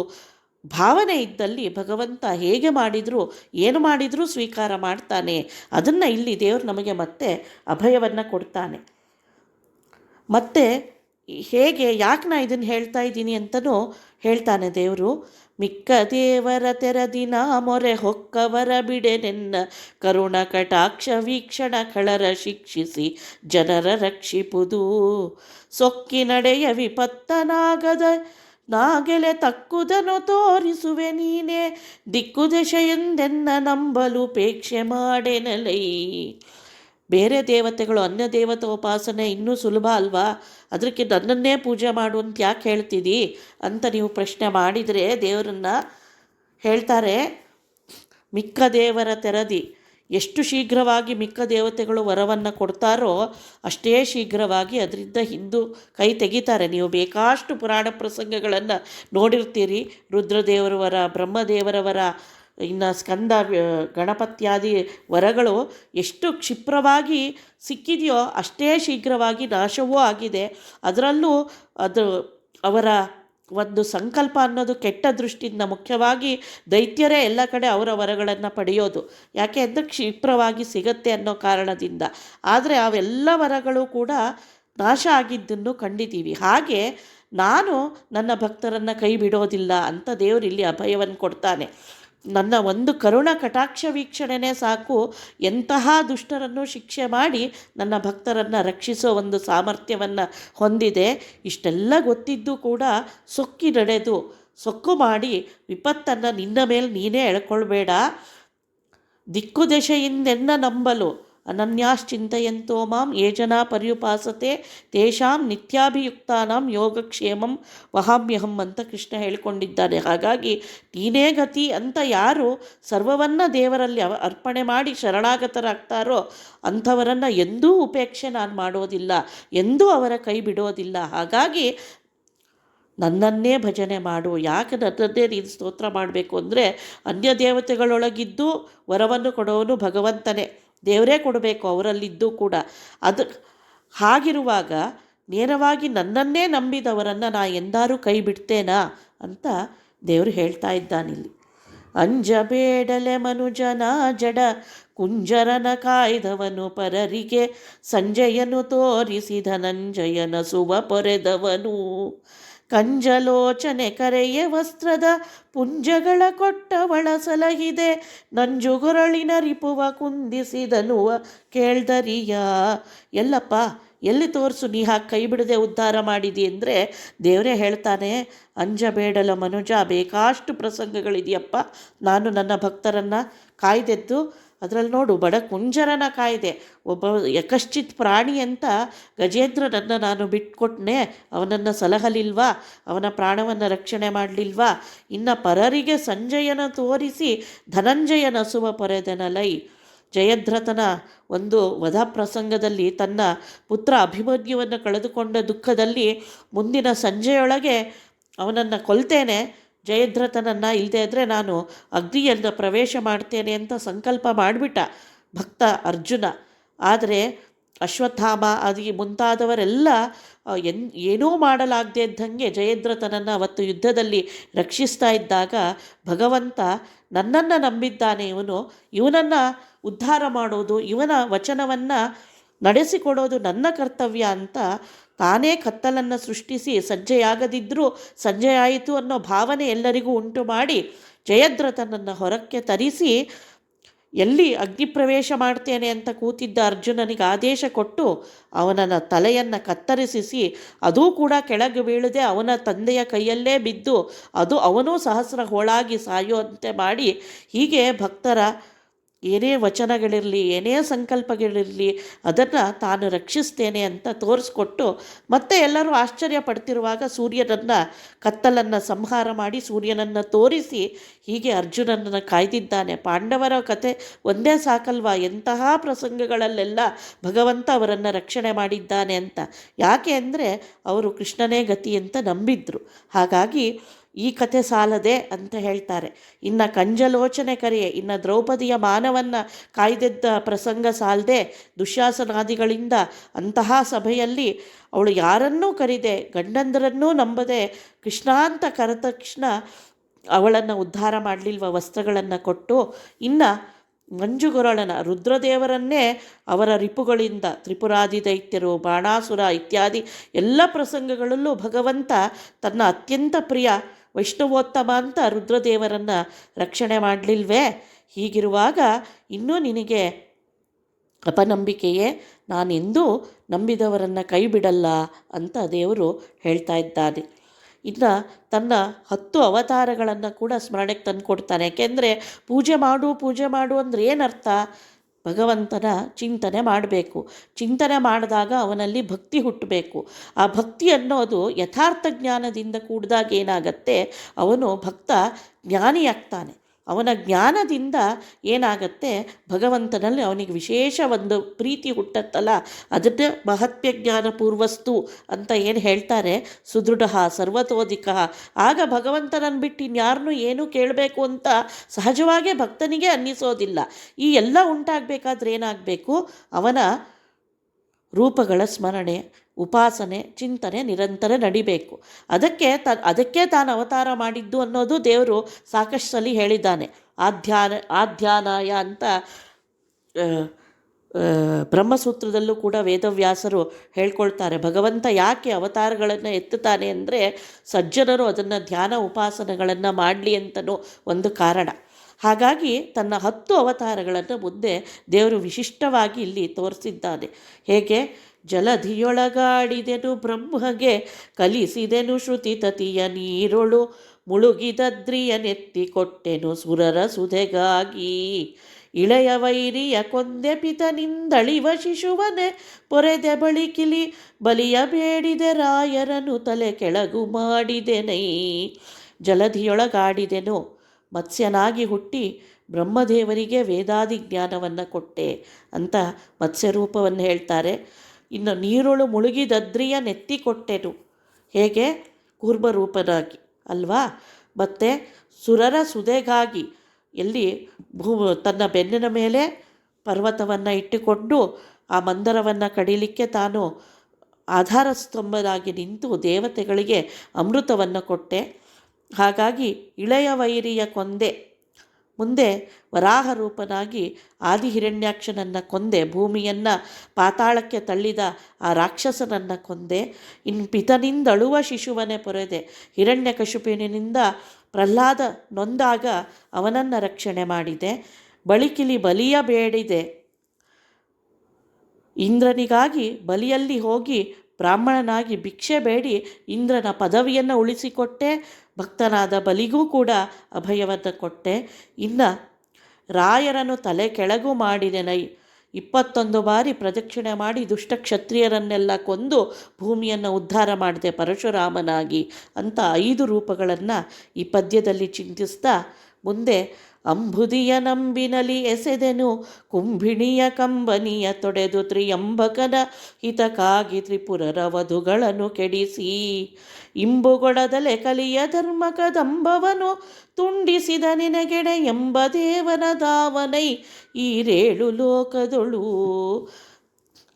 ಭಾವನೆ ಇದ್ದಲ್ಲಿ ಭಗವಂತ ಹೇಗೆ ಮಾಡಿದರೂ ಏನು ಮಾಡಿದರೂ ಸ್ವೀಕಾರ ಮಾಡ್ತಾನೆ. ಅದನ್ನು ಇಲ್ಲಿ ದೇವರು ನಮಗೆ ಮತ್ತೆ ಅಭಯವನ್ನು ಕೊಡ್ತಾನೆ. ಮತ್ತು ಹೇಗೆ ಯಾಕೆ ನಾ ಇದನ್ನು ಹೇಳ್ತಾ ಇದ್ದೀನಿ ಅಂತಲೂ ಹೇಳ್ತಾನೆ ದೇವರು. ಮಿಕ್ಕ ದೇವರ ತೆರದಿನ ಮೊರೆ ಹೊಕ್ಕವರ ಬಿಡೆನೆನ್ನ ಕರುಣ ಕಟಾಕ್ಷ ವೀಕ್ಷಣ ಕಳರ ಶಿಕ್ಷಿಸಿ ಜನರ ರಕ್ಷಿಪುದು. ಸೊಕ್ಕಿ ನಡೆಯ ವಿಪತ್ತನಾಗದ ನಾಗೆಲೆ ತಕ್ಕುದನ್ನು ತೋರಿಸುವೆ ನೀನೇ ದಿಕ್ಕುದೆಶ ಎಂದೆನ್ನ ನಂಬಲು ಪೇಕ್ಷೆ ಮಾಡೆನಲೈ. ಬೇರೆ ದೇವತೆಗಳು ಅನ್ಯ ದೇವತೋಪಾಸನೆ ಇನ್ನೂ ಸುಲಭ ಅಲ್ವಾ, ಅದಕ್ಕೆ ನನ್ನನ್ನೇ ಪೂಜೆ ಮಾಡು ಅಂತ ಯಾಕೆ ಹೇಳ್ತಿದ್ದಿ ಅಂತ ನೀವು ಪ್ರಶ್ನೆ ಮಾಡಿದರೆ ದೇವರನ್ನು ಹೇಳ್ತಾರೆ, ಮಿಕ್ಕ ದೇವರ ತೆರದಿ ಎಷ್ಟು ಶೀಘ್ರವಾಗಿ ಮಿಕ್ಕ ದೇವತೆಗಳು ವರವನ್ನು ಕೊಡ್ತಾರೋ ಅಷ್ಟೇ ಶೀಘ್ರವಾಗಿ ಅದರಿಂದ ಹಿಂದೂ ಕೈ ತೆಗಿತಾರೆ. ನೀವು ಬೇಕಾಷ್ಟು ಪುರಾಣ ಪ್ರಸಂಗಗಳನ್ನು ನೋಡಿರ್ತೀರಿ. ರುದ್ರದೇವರ ವರ, ಬ್ರಹ್ಮದೇವರ ವರ, ಇನ್ನು ಸ್ಕಂದ ಗಣಪತ್ಯಾದಿ ವರಗಳು ಎಷ್ಟು ಕ್ಷಿಪ್ರವಾಗಿ ಸಿಕ್ಕಿದೆಯೋ ಅಷ್ಟೇ ಶೀಘ್ರವಾಗಿ ನಾಶವೂ ಆಗಿದೆ. ಅದರಲ್ಲೂ ಅದು ಅವರ ಒಂದು ಸಂಕಲ್ಪ ಅನ್ನೋದು ಕೆಟ್ಟ ದೃಷ್ಟಿಯಿಂದ, ಮುಖ್ಯವಾಗಿ ದೈತ್ಯರೇ ಎಲ್ಲ ಕಡೆ ಅವರ ವರಗಳನ್ನು ಪಡೆಯೋದು. ಯಾಕೆ ಅಂದರೆ ಕ್ಷಿಪ್ರವಾಗಿ ಸಿಗತ್ತೆ ಅನ್ನೋ ಕಾರಣದಿಂದ. ಆದರೆ ಅವೆಲ್ಲ ವರಗಳು ಕೂಡ ನಾಶ ಆಗಿದ್ದನ್ನು ಕಂಡಿದ್ದೀವಿ. ಹಾಗೆ ನಾನು ನನ್ನ ಭಕ್ತರನ್ನು ಕೈ ಬಿಡೋದಿಲ್ಲ ಅಂತ ದೇವರು ಇಲ್ಲಿ ಅಭಯವನ್ನು ಕೊಡ್ತಾನೆ. ನನ್ನ ಒಂದು ಕರುಣ ಕಟಾಕ್ಷ ವೀಕ್ಷಣೆನೇ ಸಾಕು ಎಂತಹ ದುಷ್ಟರನ್ನು ಶಿಕ್ಷೆ ಮಾಡಿ ನನ್ನ ಭಕ್ತರನ್ನು ರಕ್ಷಿಸೋ ಒಂದು ಸಾಮರ್ಥ್ಯವನ್ನು ಹೊಂದಿದೆ. ಇಷ್ಟೆಲ್ಲ ಗೊತ್ತಿದ್ದು ಕೂಡ ಸೊಕ್ಕಿ ನಡೆದು ಸೊಕ್ಕು ಮಾಡಿ ವಿಪತ್ತನ್ನು ನಿನ್ನ ಮೇಲೆ ನೀನೇ ಎಳ್ಕೊಳ್ಬೇಡ. ದಿಕ್ಕು ದೆಸೆಯಿಂದೆನ್ನ ನಂಬಲು ಅನನ್ಯಾಶ್ಚಿಂತಯಂತೋ ಮಾಂ ಯೇ ಜನಾ ಪರ್ಯುಪಾಸತೆ ತೇಷಾಂ ನಿತ್ಯಾಭಿಯುಕ್ತಾನಾಂ ಯೋಗಕ್ಷೇಮಂ ವಹಾಮ್ಯಹಂ ಅಂತ ಕೃಷ್ಣ ಹೇಳಿಕೊಂಡಿದ್ದಾನೆ. ಹಾಗಾಗಿ ನೀನೇ ಗತಿ ಅಂತ ಯಾರು ಸರ್ವವನ್ನ ದೇವರಲ್ಲಿ ಅರ್ಪಣೆ ಮಾಡಿ ಶರಣಾಗತರಾಗ್ತಾರೋ ಅಂಥವರನ್ನು ಎಂದೂ ಉಪೇಕ್ಷೆ ನಾನು ಮಾಡೋದಿಲ್ಲ, ಎಂದೂ ಅವರ ಕೈ ಬಿಡೋದಿಲ್ಲ. ಹಾಗಾಗಿ ನನ್ನನ್ನೇ ಭಜನೆ ಮಾಡು. ಯಾಕೆ ನನ್ನನ್ನೇ ನೀನು ಸ್ತೋತ್ರ ಮಾಡಬೇಕು ಅಂದರೆ, ಅನ್ಯ ದೇವತೆಗಳೊಳಗಿದ್ದು ವರವನ್ನು ಕೊಡೋನು ಭಗವಂತನೇ, ದೇವರೇ ಕೊಡಬೇಕು ಅವರಲ್ಲಿದ್ದು ಕೂಡ. ಹಾಗಿರುವಾಗ ನೇರವಾಗಿ ನನ್ನನ್ನೇ ನಂಬಿದವರನ್ನು ನಾ ಎಂದಾರೂ ಕೈ ಬಿಡ್ತೇನಾ ಅಂತ ದೇವರು ಹೇಳ್ತಾ ಇದ್ದಾನಿಲ್ಲಿ. ಅಂಜಬೇಡಲೆ ಮನುಜನ ಜಡ ಕುಂಜರನ ಕಾಯ್ದವನು ಪರರಿಗೆ ಸಂಜಯನು ತೋರಿಸಿದ ನಂಜಯನ ಸುವ ಪೊರೆದವನು. ಕಂಜಲೋಚನೆ ಕರೆಯ ವಸ್ತ್ರದ ಪುಂಜಗಳ ಕೊಟ್ಟವಳ ಸಲಹಿದೆ ನಂಜುಗೊರಳಿನ ರಿಪುವ ಕುಂದಿಸಿದನುವ ಕೇಳ್ದರಿಯ. ಎಲ್ಲಪ್ಪ ಎಲ್ಲಿ ತೋರಿಸು ನೀ ಹಾಗೆ ಕೈ ಬಿಡದೆ ಉದ್ಧಾರ ಮಾಡಿದಿ ಅಂದರೆ ದೇವರೇ ಹೇಳ್ತಾನೆ, ಅಂಜಬೇಡಲ ಮನುಜ, ಬೇಕಾಷ್ಟು ಪ್ರಸಂಗಗಳಿದೆಯಪ್ಪ. ನಾನು ನನ್ನ ಭಕ್ತರನ್ನು ಕಾಯ್ದೆದ್ದು ಅದರಲ್ಲಿ ನೋಡು, ಬಡ ಕುಂಜರನ ಕಾಯ್ದೆ. ಒಬ್ಬ ಯಕಶ್ಚಿತ್ ಪ್ರಾಣಿ ಅಂತ ಗಜೇಂದ್ರನನ್ನು ನಾನು ಬಿಟ್ಕೊಟ್ನೆ, ಅವನನ್ನು ಸಲಹಲಿಲ್ವಾ, ಅವನ ಪ್ರಾಣವನ್ನು ರಕ್ಷಣೆ ಮಾಡಲಿಲ್ವಾ. ಇನ್ನು ಪರರಿಗೆ ಸಂಜಯನ ತೋರಿಸಿ ಧನಂಜಯನ ಸುವ ಪೊರೆದನಲೈ. ಜಯದ್ರಥನ ಒಂದು ವಧ ಪ್ರಸಂಗದಲ್ಲಿ ತನ್ನ ಪುತ್ರ ಅಭಿಮನ್ಯುವನ್ನು ಕಳೆದುಕೊಂಡ ದುಃಖದಲ್ಲಿ ಮುಂದಿನ ಸಂಜೆಯೊಳಗೆ ಅವನನ್ನು ಕೊಲ್ತೇನೆ, ಜಯದ್ರಥನನ್ನು, ಇಲ್ಲದೆ ಇದ್ದರೆ ನಾನು ಅಗ್ನಿಯನ್ನು ಪ್ರವೇಶ ಮಾಡ್ತೇನೆ ಅಂತ ಸಂಕಲ್ಪ ಮಾಡಿಬಿಟ್ಟ ಭಕ್ತ ಅರ್ಜುನ. ಆದರೆ ಅಶ್ವತ್ಥಾಮ ಮುಂತಾದವರೆಲ್ಲ ಏನೂ ಮಾಡಲಾಗದೇ ಇದ್ದಂಗೆ ಜಯದ್ರಥನನ್ನು ಅವತ್ತು ಯುದ್ಧದಲ್ಲಿ ರಕ್ಷಿಸ್ತಾ ಇದ್ದಾಗ ಭಗವಂತ ನನ್ನನ್ನು ನಂಬಿದ್ದಾನೆ, ಇವನನ್ನು ಉದ್ಧಾರ ಮಾಡೋದು, ಇವನ ವಚನವನ್ನು ನಡೆಸಿಕೊಡೋದು ನನ್ನ ಕರ್ತವ್ಯ ಅಂತ ತಾನೇ ಕತ್ತಲನ್ನು ಸೃಷ್ಟಿಸಿ ಸಂಜೆಯಾಗದಿದ್ದರೂ ಸಂಜೆ ಆಯಿತು ಅನ್ನೋ ಭಾವನೆ ಎಲ್ಲರಿಗೂ ಉಂಟು ಮಾಡಿ ಜಯದ್ರಥನನ್ನು ಹೊರಕ್ಕೆ ತರಿಸಿ ಎಲ್ಲಿ ಅಗ್ನಿಪ್ರವೇಶ ಮಾಡ್ತೇನೆ ಅಂತ ಕೂತಿದ್ದ ಅರ್ಜುನನಿಗೆ ಆದೇಶ ಕೊಟ್ಟು ಅವನ ತಲೆಯನ್ನು ಕತ್ತರಿಸಿ ಅದೂ ಕೂಡ ಕೆಳಗೆ ಬೀಳದೆ ಅವನ ತಂದೆಯ ಕೈಯಲ್ಲೇ ಬಿದ್ದು ಅವನೂ ಸಹಸ್ರ ಹೋಳಾಗಿ ಸಾಯುವಂತೆ ಮಾಡಿ, ಹೀಗೆ ಭಕ್ತರ ಏನೇ ವಚನಗಳಿರಲಿ, ಏನೇ ಸಂಕಲ್ಪಗಳಿರಲಿ, ಅದನ್ನು ತಾನು ರಕ್ಷಿಸ್ತೇನೆ ಅಂತ ತೋರಿಸ್ಕೊಟ್ಟು ಮತ್ತೆ ಎಲ್ಲರೂ ಆಶ್ಚರ್ಯ ಪಡ್ತಿರುವಾಗ ಸೂರ್ಯನನ್ನು ಕತ್ತಲನ್ನು ಸಂಹಾರ ಮಾಡಿ ಸೂರ್ಯನನ್ನು ತೋರಿಸಿ ಹೀಗೆ ಅರ್ಜುನನನ್ನು ಕಾಯ್ದಿದ್ದಾನೆ. ಪಾಂಡವರ ಕತೆ ಒಂದೇ ಸಾಕಲ್ವಾ, ಎಂತಹ ಪ್ರಸಂಗಗಳಲ್ಲೆಲ್ಲ ಭಗವಂತ ಅವರನ್ನು ರಕ್ಷಣೆ ಮಾಡಿದ್ದಾನೆ ಅಂತ. ಯಾಕೆ ಅಂದರೆ ಅವರು ಕೃಷ್ಣನೇ ಗತಿ ಅಂತ ನಂಬಿದ್ರು. ಹಾಗಾಗಿ ಈ ಕಥೆ ಸಾಲದೆ ಅಂತ ಹೇಳ್ತಾರೆ. ಇನ್ನು ಕಂಜಲೋಚನೆ ಕರೆಯೇ, ಇನ್ನು ದ್ರೌಪದಿಯ ಮಾನವನ್ನು ಕಾಯ್ದೆದ್ದ ಪ್ರಸಂಗ ಸಾಲದೆ ದುಶ್ಯಾಸನಾದಿಗಳಿಂದ ಅಂತಹ ಸಭೆಯಲ್ಲಿ ಅವಳು ಯಾರನ್ನೂ ಕರೆದೆ, ಗಂಡಂದರನ್ನೂ ನಂಬದೆ ಕೃಷ್ಣ ಅಂತ ಕರೆದ ತಕ್ಷಣ ಅವಳನ್ನು ಉದ್ಧಾರ ಮಾಡಲಿಲ್ವ, ವಸ್ತ್ರಗಳನ್ನು ಕೊಟ್ಟು. ಇನ್ನು ಮಂಜುಗೊರಳನ ರುದ್ರದೇವರನ್ನೇ ಅವರ ರಿಪುಗಳಿಂದ ತ್ರಿಪುರಾದಿ ದೈತ್ಯರು, ಬಾಣಾಸುರ ಇತ್ಯಾದಿ ಎಲ್ಲ ಪ್ರಸಂಗಗಳಲ್ಲೂ ಭಗವಂತ ತನ್ನ ಅತ್ಯಂತ ಪ್ರಿಯ ವೈಷ್ಣವೋತ್ತಮ ಅಂತ ರುದ್ರದೇವರನ್ನು ರಕ್ಷಣೆ ಮಾಡಲಿಲ್ವೇ. ಹೀಗಿರುವಾಗ ಇನ್ನೂ ನಿನಗೆ ಅಪನಂಬಿಕೆಯೇ, ನಾನೆಂದೂ ನಂಬಿದವರನ್ನು ಕೈ ಬಿಡಲ್ಲ ಅಂತ ದೇವರು ಹೇಳ್ತಾ ಇದ್ದಾನೆ. ಇನ್ನು ತನ್ನ 10 ಅವತಾರಗಳನ್ನು ಕೂಡ ಸ್ಮರಣೆಗೆ ತಂದು ಕೊಡ್ತಾನೆ. ಯಾಕೆಂದರೆ ಪೂಜೆ ಮಾಡು ಅಂದರೆ ಏನರ್ಥ? ಭಗವಂತನ ಚಿಂತನೆ ಮಾಡಬೇಕು. ಚಿಂತನೆ ಮಾಡಿದಾಗ ಅವನಲ್ಲಿ ಭಕ್ತಿ ಹುಟ್ಟಬೇಕು. ಆ ಭಕ್ತಿ ಅನ್ನೋದು ಯಥಾರ್ಥ ಜ್ಞಾನದಿಂದ ಕೂಡಿದಾಗ ಏನಾಗತ್ತೆ, ಅವನು ಭಕ್ತ ಜ್ಞಾನಿಯಾಗ್ತಾನೆ. ಅವನ ಜ್ಞಾನದಿಂದ ಏನಾಗತ್ತೆ, ಭಗವಂತನಲ್ಲಿ ಅವನಿಗೆ ವಿಶೇಷ ಒಂದು ಪ್ರೀತಿ ಹುಟ್ಟತ್ತಲ್ಲ, ಅದನ್ನೇ ಮಹತ್ಯ ಜ್ಞಾನ ಪೂರ್ವಸ್ತು ಅಂತ ಏನು ಹೇಳ್ತಾರೆ, ಸುದೃಢ ಸರ್ವತೋಧಿಕ. ಆಗ ಭಗವಂತನನ್ನು ಬಿಟ್ಟು ಇನ್ಯಾರನ್ನೂ ಏನೂ ಕೇಳಬೇಕು ಅಂತ ಸಹಜವಾಗೇ ಭಕ್ತನಿಗೆ ಅನ್ನಿಸೋದಿಲ್ಲ. ಈ ಎಲ್ಲ ಉಂಟಾಗಬೇಕಾದ್ರೆ ಏನಾಗಬೇಕು, ಅವನ ರೂಪಗಳ ಸ್ಮರಣೆ, ಉಪಾಸನೆ, ಚಿಂತನೆ ನಿರಂತರ ನಡಿಬೇಕು. ಅದಕ್ಕೆ ತಾನು ಅವತಾರ ಮಾಡಿದ್ದು ಅನ್ನೋದು ದೇವರು ಸಾಕಷ್ಟು ಸಲ ಹೇಳಿದ್ದಾನೆ. ಆಧ್ಯಾನಾಯ ಅಂತ ಬ್ರಹ್ಮಸೂತ್ರದಲ್ಲೂ ಕೂಡ ವೇದವ್ಯಾಸರು ಹೇಳ್ಕೊಳ್ತಾರೆ. ಭಗವಂತ ಯಾಕೆ ಅವತಾರಗಳನ್ನು ಎತ್ತುತ್ತಾನೆ ಅಂದರೆ ಸಜ್ಜನರು ಅದನ್ನು ಧ್ಯಾನ ಉಪಾಸನೆಗಳನ್ನು ಮಾಡಲಿ ಅಂತನೂ ಒಂದು ಕಾರಣ. ಹಾಗಾಗಿ ತನ್ನ 10 ಅವತಾರಗಳನ್ನು ಮುಂದೆ ದೇವರು ವಿಶಿಷ್ಟವಾಗಿ ಇಲ್ಲಿ ತೋರಿಸಿದ್ದಾನೆ. ಹೇಗೆ, ಜಲಧಿಯೊಳಗಾಡಿದೆನು ಬ್ರಹ್ಮಗೆ ಕಲಿಸಿದೆನು ಶ್ರುತಿ ತತಿಯ ನೀರೊಳು ಮುಳುಗಿದದ್ರಿಯನೆತ್ತಿ ಕೊಟ್ಟೆನು ಸುರರ ಸುಧೆಗಾಗಿ. ಇಳೆಯ ವೈರಿಯ ಕೊಂದೆ ಪಿತನಿಂದಳಿವ ಶಿಶುವನೆ ಪೊರೆದೆ ಬಳಿಕಿಲಿ ಬಲಿಯ ಬೇಡಿದೆ ರಾಯರನು ತಲೆ ಕೆಳಗು ಮಾಡಿದೆನೈ. ಜಲಧಿಯೊಳಗಾಡಿದೆನು, ಮತ್ಸ್ಯನಾಗಿ ಹುಟ್ಟಿ ಬ್ರಹ್ಮದೇವರಿಗೆ ವೇದಾದಿ ಜ್ಞಾನವನ್ನು ಕೊಟ್ಟೆ ಅಂತ ಮತ್ಸ್ಯರೂಪವನ್ನು ಹೇಳ್ತಾರೆ. ಇನ್ನು ನೀರುಳು ಮುಳುಗಿದದ್ರಿಯ ನೆತ್ತಿ ಕೊಟ್ಟೆನು, ಹೇಗೆ ಕೂರ್ಮರೂಪನಾಗಿ ಅಲ್ವಾ. ಮತ್ತು ಸುರರ ಸುದೆಗಾಗಿ ಎಲ್ಲಿ ತನ್ನ ಬೆನ್ನಿನ ಮೇಲೆ ಪರ್ವತವನ್ನು ಇಟ್ಟುಕೊಂಡು ಆ ಮಂದರವನ್ನು ಕಡಿಲಿಕ್ಕೆ ತಾನು ಆಧಾರ ಸ್ತಂಭನಾಗಿ ನಿಂತು ದೇವತೆಗಳಿಗೆ ಅಮೃತವನ್ನು ಕೊಟ್ಟೆ. ಹಾಗಾಗಿ ಇಳೆಯ ವೈರಿಯ ಕೊಂದೆ, ಮುಂದೆ ವರಾಹ ರೂಪನಾಗಿ ಆದಿಹಿರಣ್ಯಾಕ್ಷನನ್ನು ಕೊಂದೆ, ಭೂಮಿಯನ್ನು ಪಾತಾಳಕ್ಕೆ ತಳ್ಳಿದ ಆ ರಾಕ್ಷಸನನ್ನು ಕೊಂದೆ. ಇನ್ನು ಪಿತನಿಂದಳುವ ಶಿಶುವನ್ನೇ ಪೊರೆದೆ, ಹಿರಣ್ಯಕಶಿಪುವಿನಿಂದ ಪ್ರಹ್ಲಾದ ನೊಂದಾಗ ಅವನನ್ನು ರಕ್ಷಣೆ ಮಾಡಿದೆ. ಬಳಿಕಿಲಿ ಬಲಿಯ ಬೇಡಿದೆ, ಇಂದ್ರನಿಗಾಗಿ ಬಲಿಯಲ್ಲಿ ಹೋಗಿ ಬ್ರಾಹ್ಮಣನಾಗಿ ಭಿಕ್ಷೆ ಬೇಡಿ ಇಂದ್ರನ ಪದವಿಯನ್ನು ಉಳಿಸಿಕೊಟ್ಟೆ. ಭಕ್ತನಾದ ಬಲಿಗೂ ಕೂಡ ಅಭಯವನ್ನು ಕೊಟ್ಟೆ. ಇನ್ನು ರಾಯರನ್ನು ತಲೆ ಕೆಳಗು ಮಾಡಿದೆನೈ, 21 ಬಾರಿ ಪ್ರದಕ್ಷಿಣೆ ಮಾಡಿ ದುಷ್ಟ ಕ್ಷತ್ರಿಯರನ್ನೆಲ್ಲ ಕೊಂದು ಭೂಮಿಯನ್ನು ಉದ್ಧಾರ ಮಾಡಿದೆ ಪರಶುರಾಮನಾಗಿ ಅಂತ 5 ರೂಪಗಳನ್ನು ಈ ಪದ್ಯದಲ್ಲಿ ಚಿಂತಿಸ್ತಾ ಮುಂದೆ ಅಂಬುದಿಯ ನಂಬಿನಲಿ ಎಸೆದೆನು ಕುಂಭಿಣಿಯ ಕಂಬನಿಯ ತೊಡೆದು ತ್ರಿಯಂಬಕನ ಹಿತಕ್ಕಾಗಿ ತ್ರಿಪುರರ ವಧುಗಳನ್ನು ಕೆಡಿಸಿ ಇಂಬುಗೊಡದಲೆ ಕಲಿಯ ಧರ್ಮ ಕದಂಬವನು ತುಂಡಿಸಿದ ನಿನಗೆಡೆ ಎಂಬ ದೇವನ ದಾವನೈ ಈರೇಳು ಲೋಕದೊಳು.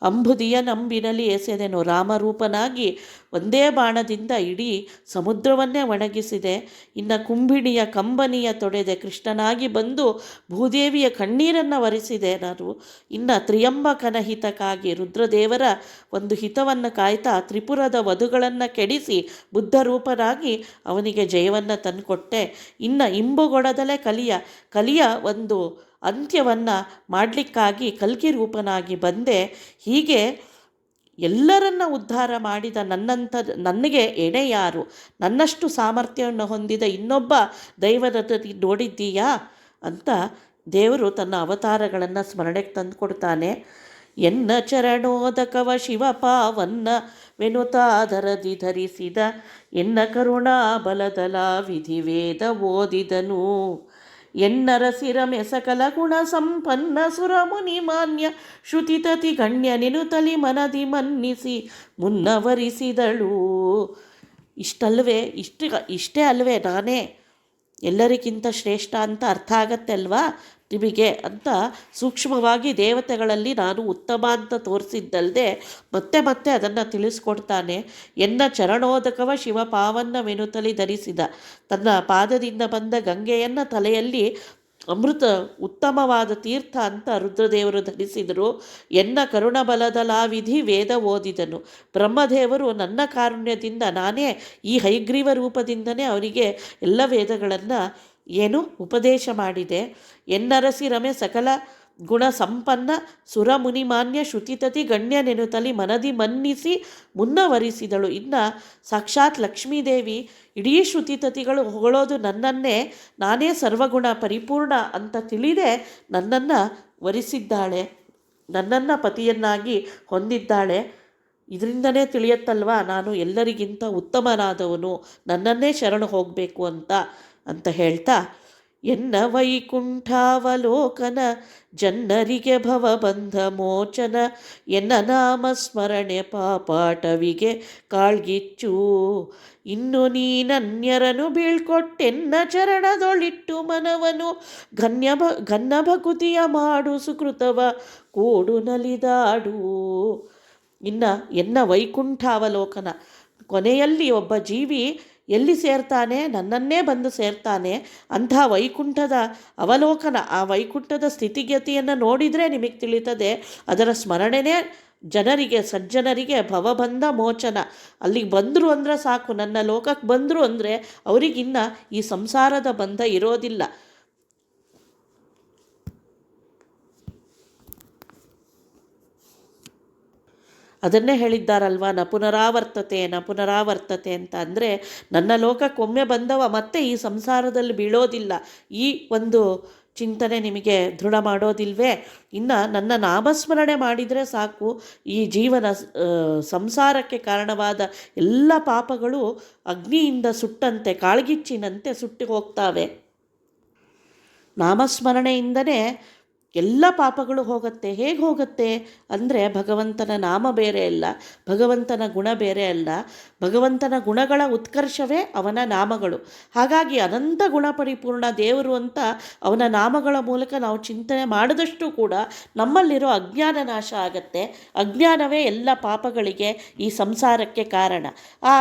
ಅಂಬುದಿಯ ನಂಬಿನಲ್ಲಿ ಎಸೆದೆನು, ರಾಮರೂಪನಾಗಿ ಒಂದೇ ಬಾಣದಿಂದ ಇಡೀ ಸಮುದ್ರವನ್ನೇ ಒಣಗಿಸಿದೆ. ಇನ್ನು ಕುಂಭಿಣಿಯ ಕಂಬನಿಯ ತೊಡೆದೆ, ಕೃಷ್ಣನಾಗಿ ಬಂದು ಭೂದೇವಿಯ ಕಣ್ಣೀರನ್ನು ಒರೆಸಿದೆ ನಾನು. ಇನ್ನು ತ್ರಿಯಂಬಕನ ಹಿತಕ್ಕಾಗಿ ರುದ್ರದೇವರ ಒಂದು ಹಿತವನ್ನು ಕಾಯ್ತಾ ತ್ರಿಪುರದ ವಧುಗಳನ್ನು ಕೆಡಿಸಿ ಬುದ್ಧರೂಪನಾಗಿ ಅವನಿಗೆ ಜಯವನ್ನು ತಂದುಕೊಟ್ಟೆ. ಇನ್ನು ಇಂಬುಗೊಡದಲೆ ಕಲಿಯ ಒಂದು ಅಂತ್ಯವನ್ನು ಮಾಡಲಿಕ್ಕಾಗಿ ಕಲ್ಕಿ ರೂಪನಾಗಿ ಬಂದೆ. ಹೀಗೆ ಎಲ್ಲರನ್ನ ಉದ್ಧಾರ ಮಾಡಿದ ನನಗೆ ಎಣೆ ಯಾರು, ನನ್ನಷ್ಟು ಸಾಮರ್ಥ್ಯವನ್ನು ಹೊಂದಿದ ಇನ್ನೊಬ್ಬ ದೈವದ ನೋಡಿದ್ದೀಯಾ ಅಂತ ದೇವರು ತನ್ನ ಅವತಾರಗಳನ್ನು ಸ್ಮರಣೆಗೆ ತಂದುಕೊಡ್ತಾನೆ. ಎನ್ನ ಚರಣೋದಕವ ಶಿವಪಾವನ್ನ ವೆನುತಾದರದಿ ಧರಿಸಿದ ಎನ್ನ ಕರುಣಾ ಬಲದಲ ವಿಧಿವೇದ ಓದಿದನು. ಎನ್ನರಸಿರಮೆ ಸಕಲ ಗುಣ ಸಂಪನ್ನ ಸುರಮುನಿ ಮಾನ್ಯ ಶ್ರುತಿತತಿ ಗಣ್ಯನೆನುತಲಿ ಮನದಿ ಮನ್ನಿಸಿ ಮುನ್ನವರಿಸಿದಳು. ಇಷ್ಟೇ ಅಲ್ವೇ ನಾನೇ ಎಲ್ಲರಿಗಿಂತ ಶ್ರೇಷ್ಠ ಅಂತ ಅರ್ಥ ಆಗತ್ತೆ ಅಲ್ವಾ ನಿಮಗೆ ಅಂತ ಸೂಕ್ಷ್ಮವಾಗಿ ದೇವತೆಗಳಲ್ಲಿ ನಾನು ಉತ್ತಮ ಅಂತ ತೋರಿಸಿದ್ದಲ್ಲದೆ ಮತ್ತೆ ಅದನ್ನು ತಿಳಿಸ್ಕೊಡ್ತಾನೆ. ಎನ್ನ ಚರಣೋದಕವ ಶಿವ ಪಾವನ್ನವೆನುತಲಿ ಧರಿಸಿದ, ತನ್ನ ಪಾದದಿಂದ ಬಂದ ಗಂಗೆಯನ್ನು ತಲೆಯಲ್ಲಿ ಅಮೃತ ಉತ್ತಮವಾದ ತೀರ್ಥ ಅಂತ ರುದ್ರದೇವರು ಧರಿಸಿದರು. ಎನ್ನ ಕರುಣಬಲದಲಾವಿಧಿ ವೇದ ಓದಿದನು, ಬ್ರಹ್ಮದೇವರು ನನ್ನ ಕಾರುಣ್ಯದಿಂದ ನಾನೇ ಈ ಹೈಗ್ರೀವ ರೂಪದಿಂದನೇ ಅವರಿಗೆ ಎಲ್ಲ ವೇದಗಳನ್ನು ಉಪದೇಶ ಮಾಡಿದೆ. ಎನ್ನರಸಿ ರಮೆ ಸಕಲ ಗುಣ ಸಂಪನ್ನ ಸುರಮುನಿಮಾನ್ಯ ಶ್ರುತಿತತಿ ಗಣ್ಯನೆನುತಲಿ ಮನದಿ ಮನ್ನಿಸಿ ಮುನ್ನವರಿಸಿದಳು. ಇನ್ನು ಸಾಕ್ಷಾತ್ ಲಕ್ಷ್ಮೀದೇವಿ ಇಡೀ ಶ್ರುತಿತತಿಗಳು ಹೊಗಳೋದು ನನ್ನನ್ನೇ, ನಾನೇ ಸರ್ವಗುಣ ಪರಿಪೂರ್ಣ ಅಂತ ತಿಳಿದೇ ನನ್ನನ್ನು ವರಿಸಿದ್ದಾಳೆ, ನನ್ನನ್ನು ಪತಿಯನ್ನಾಗಿ ಹೊಂದಿದ್ದಾಳೆ. ಇದರಿಂದನೇ ತಿಳಿಯತ್ತಲ್ವ ನಾನು ಎಲ್ಲರಿಗಿಂತ ಉತ್ತಮನಾದವನು, ನನ್ನನ್ನೇ ಶರಣು ಹೋಗಬೇಕು ಅಂತ ಹೇಳ್ತಾ ಎನ್ನ ವೈಕುಂಠಾವಲೋಕನ ಜನ್ನರಿಗೆ ಭವಬಂಧ ಮೋಚನ ಎನ್ನ ನಾಮ ಸ್ಮರಣೆ ಪಾಪಾಟವಿಗೆ ಕಾಳ್ಗಿಚ್ಚು. ಇನ್ನು ನೀನನ್ಯರನು ಬೀಳ್ಕೊಟ್ಟೆನ್ನ ಚರಣದೊಳಿಟ್ಟು ಮನವನು ಘನ್ನ ಭಕುತಿಯ ಮಾಡು ಸುಕೃತವ ಕೂಡು ನಲಿದಾಡು. ಇನ್ನು ಎನ್ನ ವೈಕುಂಠಾವಲೋಕನ, ಕೊನೆಯಲ್ಲಿ ಒಬ್ಬ ಜೀವಿ ಎಲ್ಲಿ ಸೇರ್ತಾನೆ, ನನ್ನನ್ನೇ ಬಂದು ಸೇರ್ತಾನೆ. ಅಂಥ ವೈಕುಂಠದ ಅವಲೋಕನ, ಆ ವೈಕುಂಠದ ಸ್ಥಿತಿಗತಿಯನ್ನು ನೋಡಿದರೆ ನಿಮಗೆ ತಿಳಿತದೆ. ಅದರ ಸ್ಮರಣೆನೇ ಜನರಿಗೆ, ಸಜ್ಜನರಿಗೆ ಭವಬಂಧ ಮೋಚನ. ಅಲ್ಲಿಗೆ ಬಂದರು ಅಂದರೆ ಸಾಕು, ನನ್ನ ಲೋಕಕ್ಕೆ ಬಂದರು ಅಂದರೆ ಅವರಿಗಿನ್ನ ಈ ಸಂಸಾರದ ಬಂಧ ಇರೋದಿಲ್ಲ. ಅದನ್ನೇ ಹೇಳಿದ್ದಾರಲ್ವ, ನ ಪುನರಾವರ್ತತೆ ಅಂತ. ಅಂದರೆ ನನ್ನ ಲೋಕಕ್ಕೊಮ್ಮೆ ಬಂದವ ಮತ್ತೆ ಈ ಸಂಸಾರದಲ್ಲಿ ಬೀಳೋದಿಲ್ಲ. ಈ ಒಂದು ಚಿಂತನೆ ನಿಮಗೆ ದೃಢ ಮಾಡೋದಿಲ್ವೇ? ಇನ್ನು ನನ್ನ ನಾಮಸ್ಮರಣೆ ಮಾಡಿದರೆ ಸಾಕು, ಈ ಜೀವನ ಸಂಸಾರಕ್ಕೆ ಕಾರಣವಾದ ಎಲ್ಲ ಪಾಪಗಳು ಅಗ್ನಿಯಿಂದ ಸುಟ್ಟಂತೆ, ಕಾಳ್ಗಿಚ್ಚಿನಂತೆ ಸುಟ್ಟು ಹೋಗ್ತಾವೆ. ನಾಮಸ್ಮರಣೆಯಿಂದನೇ ಎಲ್ಲ ಪಾಪಗಳು ಹೋಗುತ್ತೆ. ಹೇಗೆ ಹೋಗುತ್ತೆ ಅಂದರೆ, ಭಗವಂತನ ನಾಮ ಬೇರೆ ಅಲ್ಲ, ಭಗವಂತನ ಗುಣ ಬೇರೆ ಅಲ್ಲ, ಭಗವಂತನ ಗುಣಗಳ ಉತ್ಕರ್ಷವೇ ಅವನ ನಾಮಗಳು. ಹಾಗಾಗಿ ಅನಂತ ಗುಣ ಪರಿಪೂರ್ಣ ದೇವರು ಅಂತ ಅವನ ನಾಮಗಳ ಮೂಲಕ ನಾವು ಚಿಂತನೆ ಮಾಡಿದಷ್ಟು ಕೂಡ ನಮ್ಮಲ್ಲಿರೋ ಅಜ್ಞಾನ ನಾಶ ಆಗತ್ತೆ. ಅಜ್ಞಾನವೇ ಎಲ್ಲ ಪಾಪಗಳಿಗೆ, ಈ ಸಂಸಾರಕ್ಕೆ ಕಾರಣ. ಆ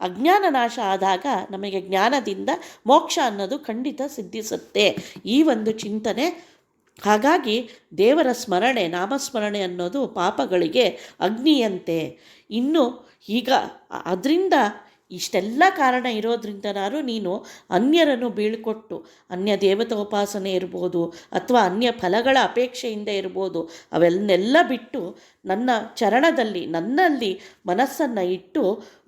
ಅಜ್ಞಾನ ನಾಶ ಆದಾಗ ನಮಗೆ ಜ್ಞಾನದಿಂದ ಮೋಕ್ಷ ಅನ್ನೋದು ಖಂಡಿತ ಸಿದ್ಧಿಸುತ್ತೆ. ಈ ಒಂದು ಚಿಂತನೆ. ಹಾಗಾಗಿ ದೇವರ ಸ್ಮರಣೆ, ನಾಮಸ್ಮರಣೆ ಅನ್ನೋದು ಪಾಪಗಳಿಗೆ ಅಗ್ನಿಯಂತೆ. ಇನ್ನು ಈಗ ಅದರಿಂದ ಇಷ್ಟೆಲ್ಲ ಕಾರಣ ಇರೋದ್ರಿಂದನಾದ್ರೂ ನೀನು ಅನ್ಯರನ್ನು ಬೀಳ್ಕೊಟ್ಟು, ಅನ್ಯ ದೇವತೋಪಾಸನೆ ಇರ್ಬೋದು ಅಥವಾ ಅನ್ಯ ಫಲಗಳ ಅಪೇಕ್ಷೆಯಿಂದ ಇರ್ಬೋದು, ಅವೆಲ್ಲನ್ನೆಲ್ಲ ಬಿಟ್ಟು ನನ್ನ ಚರಣದಲ್ಲಿ, ನನ್ನಲ್ಲಿ ಮನಸ್ಸನ್ನು ಇಟ್ಟು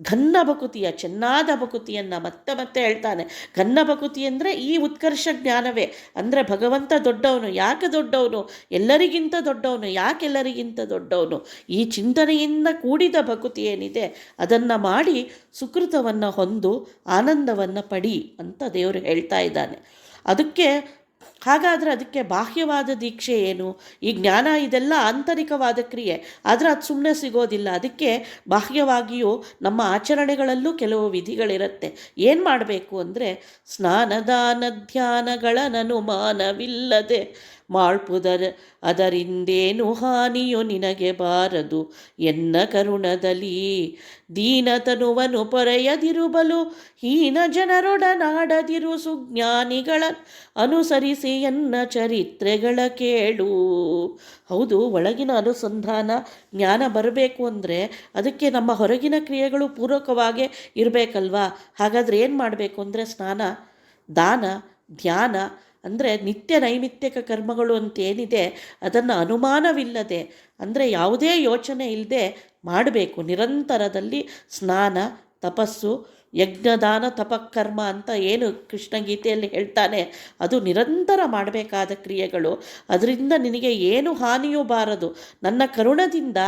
ಘನ್ನ ಭಕುತಿಯ, ಚೆನ್ನಾದ ಭಕುತಿಯನ್ನು ಮತ್ತೆ ಮತ್ತೆ ಹೇಳ್ತಾನೆ. ಘನ್ನ ಭಕುತಿ ಅಂದರೆ ಈ ಉತ್ಕರ್ಷ ಜ್ಞಾನವೇ. ಅಂದರೆ ಭಗವಂತ ದೊಡ್ಡವನು. ಯಾಕೆ ದೊಡ್ಡವನು? ಎಲ್ಲರಿಗಿಂತ ದೊಡ್ಡವನು. ಯಾಕೆಲ್ಲರಿಗಿಂತ ದೊಡ್ಡವನು? ಈ ಚಿಂತನೆಯಿಂದ ಕೂಡಿದ ಭಕುತಿ ಏನಿದೆ ಅದನ್ನು ಮಾಡಿ ಸುಕೃತವನ್ನು ಹೊಂದು ಆನಂದವನ್ನು ಪಡಿ ಅಂತ ದೇವರು ಹೇಳ್ತಾ ಇದ್ದಾನೆ. ಅದಕ್ಕೆ ಬಾಹ್ಯವಾದ ದೀಕ್ಷೆ ಏನು? ಈ ಜ್ಞಾನ ಇದೆಲ್ಲ ಆಂತರಿಕವಾದ ಕ್ರಿಯೆ, ಆದರೆ ಅದು ಸುಮ್ಮನೆ ಸಿಗೋದಿಲ್ಲ. ಅದಕ್ಕೆ ಬಾಹ್ಯವಾಗಿಯೂ ನಮ್ಮ ಆಚರಣೆಗಳಲ್ಲೂ ಕೆಲವು ವಿಧಿಗಳಿರುತ್ತೆ. ಏನು ಮಾಡಬೇಕು ಅಂದರೆ, ಸ್ನಾನದಾನ ಧ್ಯಾನಗಳನನುಮಾನವಿಲ್ಲದೆ ಅದರಿಂದೇನು ಹಾನಿಯು ನಿನಗೆ ಬಾರದು ಎನ್ನ ಕರುಣದಲ್ಲಿ. ದೀನತನುವನು ಪೊರೆಯದಿರುಬಲು ಹೀನ ಜನರೊಡನಾಡದಿರು ಸುಜ್ಞಾನಿಗಳ ಅನುಸರಿಸಿ ಎನ್ನ ಚರಿತ್ರೆಗಳ ಕೇಳು. ಹೌದು, ಒಳಗಿನ ಅನುಸಂಧಾನ ಜ್ಞಾನ ಬರಬೇಕು ಅಂದರೆ ಅದಕ್ಕೆ ನಮ್ಮ ಹೊರಗಿನ ಕ್ರಿಯೆಗಳು ಪೂರಕವಾಗಿ ಇರಬೇಕಲ್ವಾ? ಹಾಗಾದರೆ ಏನು ಮಾಡಬೇಕು ಅಂದರೆ, ಸ್ನಾನ, ದಾನ, ಧ್ಯಾನ ಅಂದರೆ ನಿತ್ಯ ನೈಮಿತ್ಯಕ ಕರ್ಮಗಳು ಅಂತೇನಿದೆ ಅದನ್ನು ಅನುಮಾನವಿಲ್ಲದೆ, ಅಂದರೆ ಯಾವುದೇ ಯೋಚನೆ ಇಲ್ಲದೆ ಮಾಡಬೇಕು. ನಿರಂತರದಲ್ಲಿ ಸ್ನಾನ, ತಪಸ್ಸು, ಯಜ್ಞದಾನ ತಪಕರ್ಮ ಅಂತ ಏನು ಕೃಷ್ಣ ಗೀತೆಯಲ್ಲಿ ಹೇಳ್ತಾನೆ, ಅದು ನಿರಂತರ ಮಾಡಬೇಕಾದ ಕ್ರಿಯೆಗಳು. ಅದರಿಂದ ನಿನಗೆ ಏನು ಹಾನಿಯೂ ಬಾರದು. ನನ್ನ ಕರುಣದಿಂದ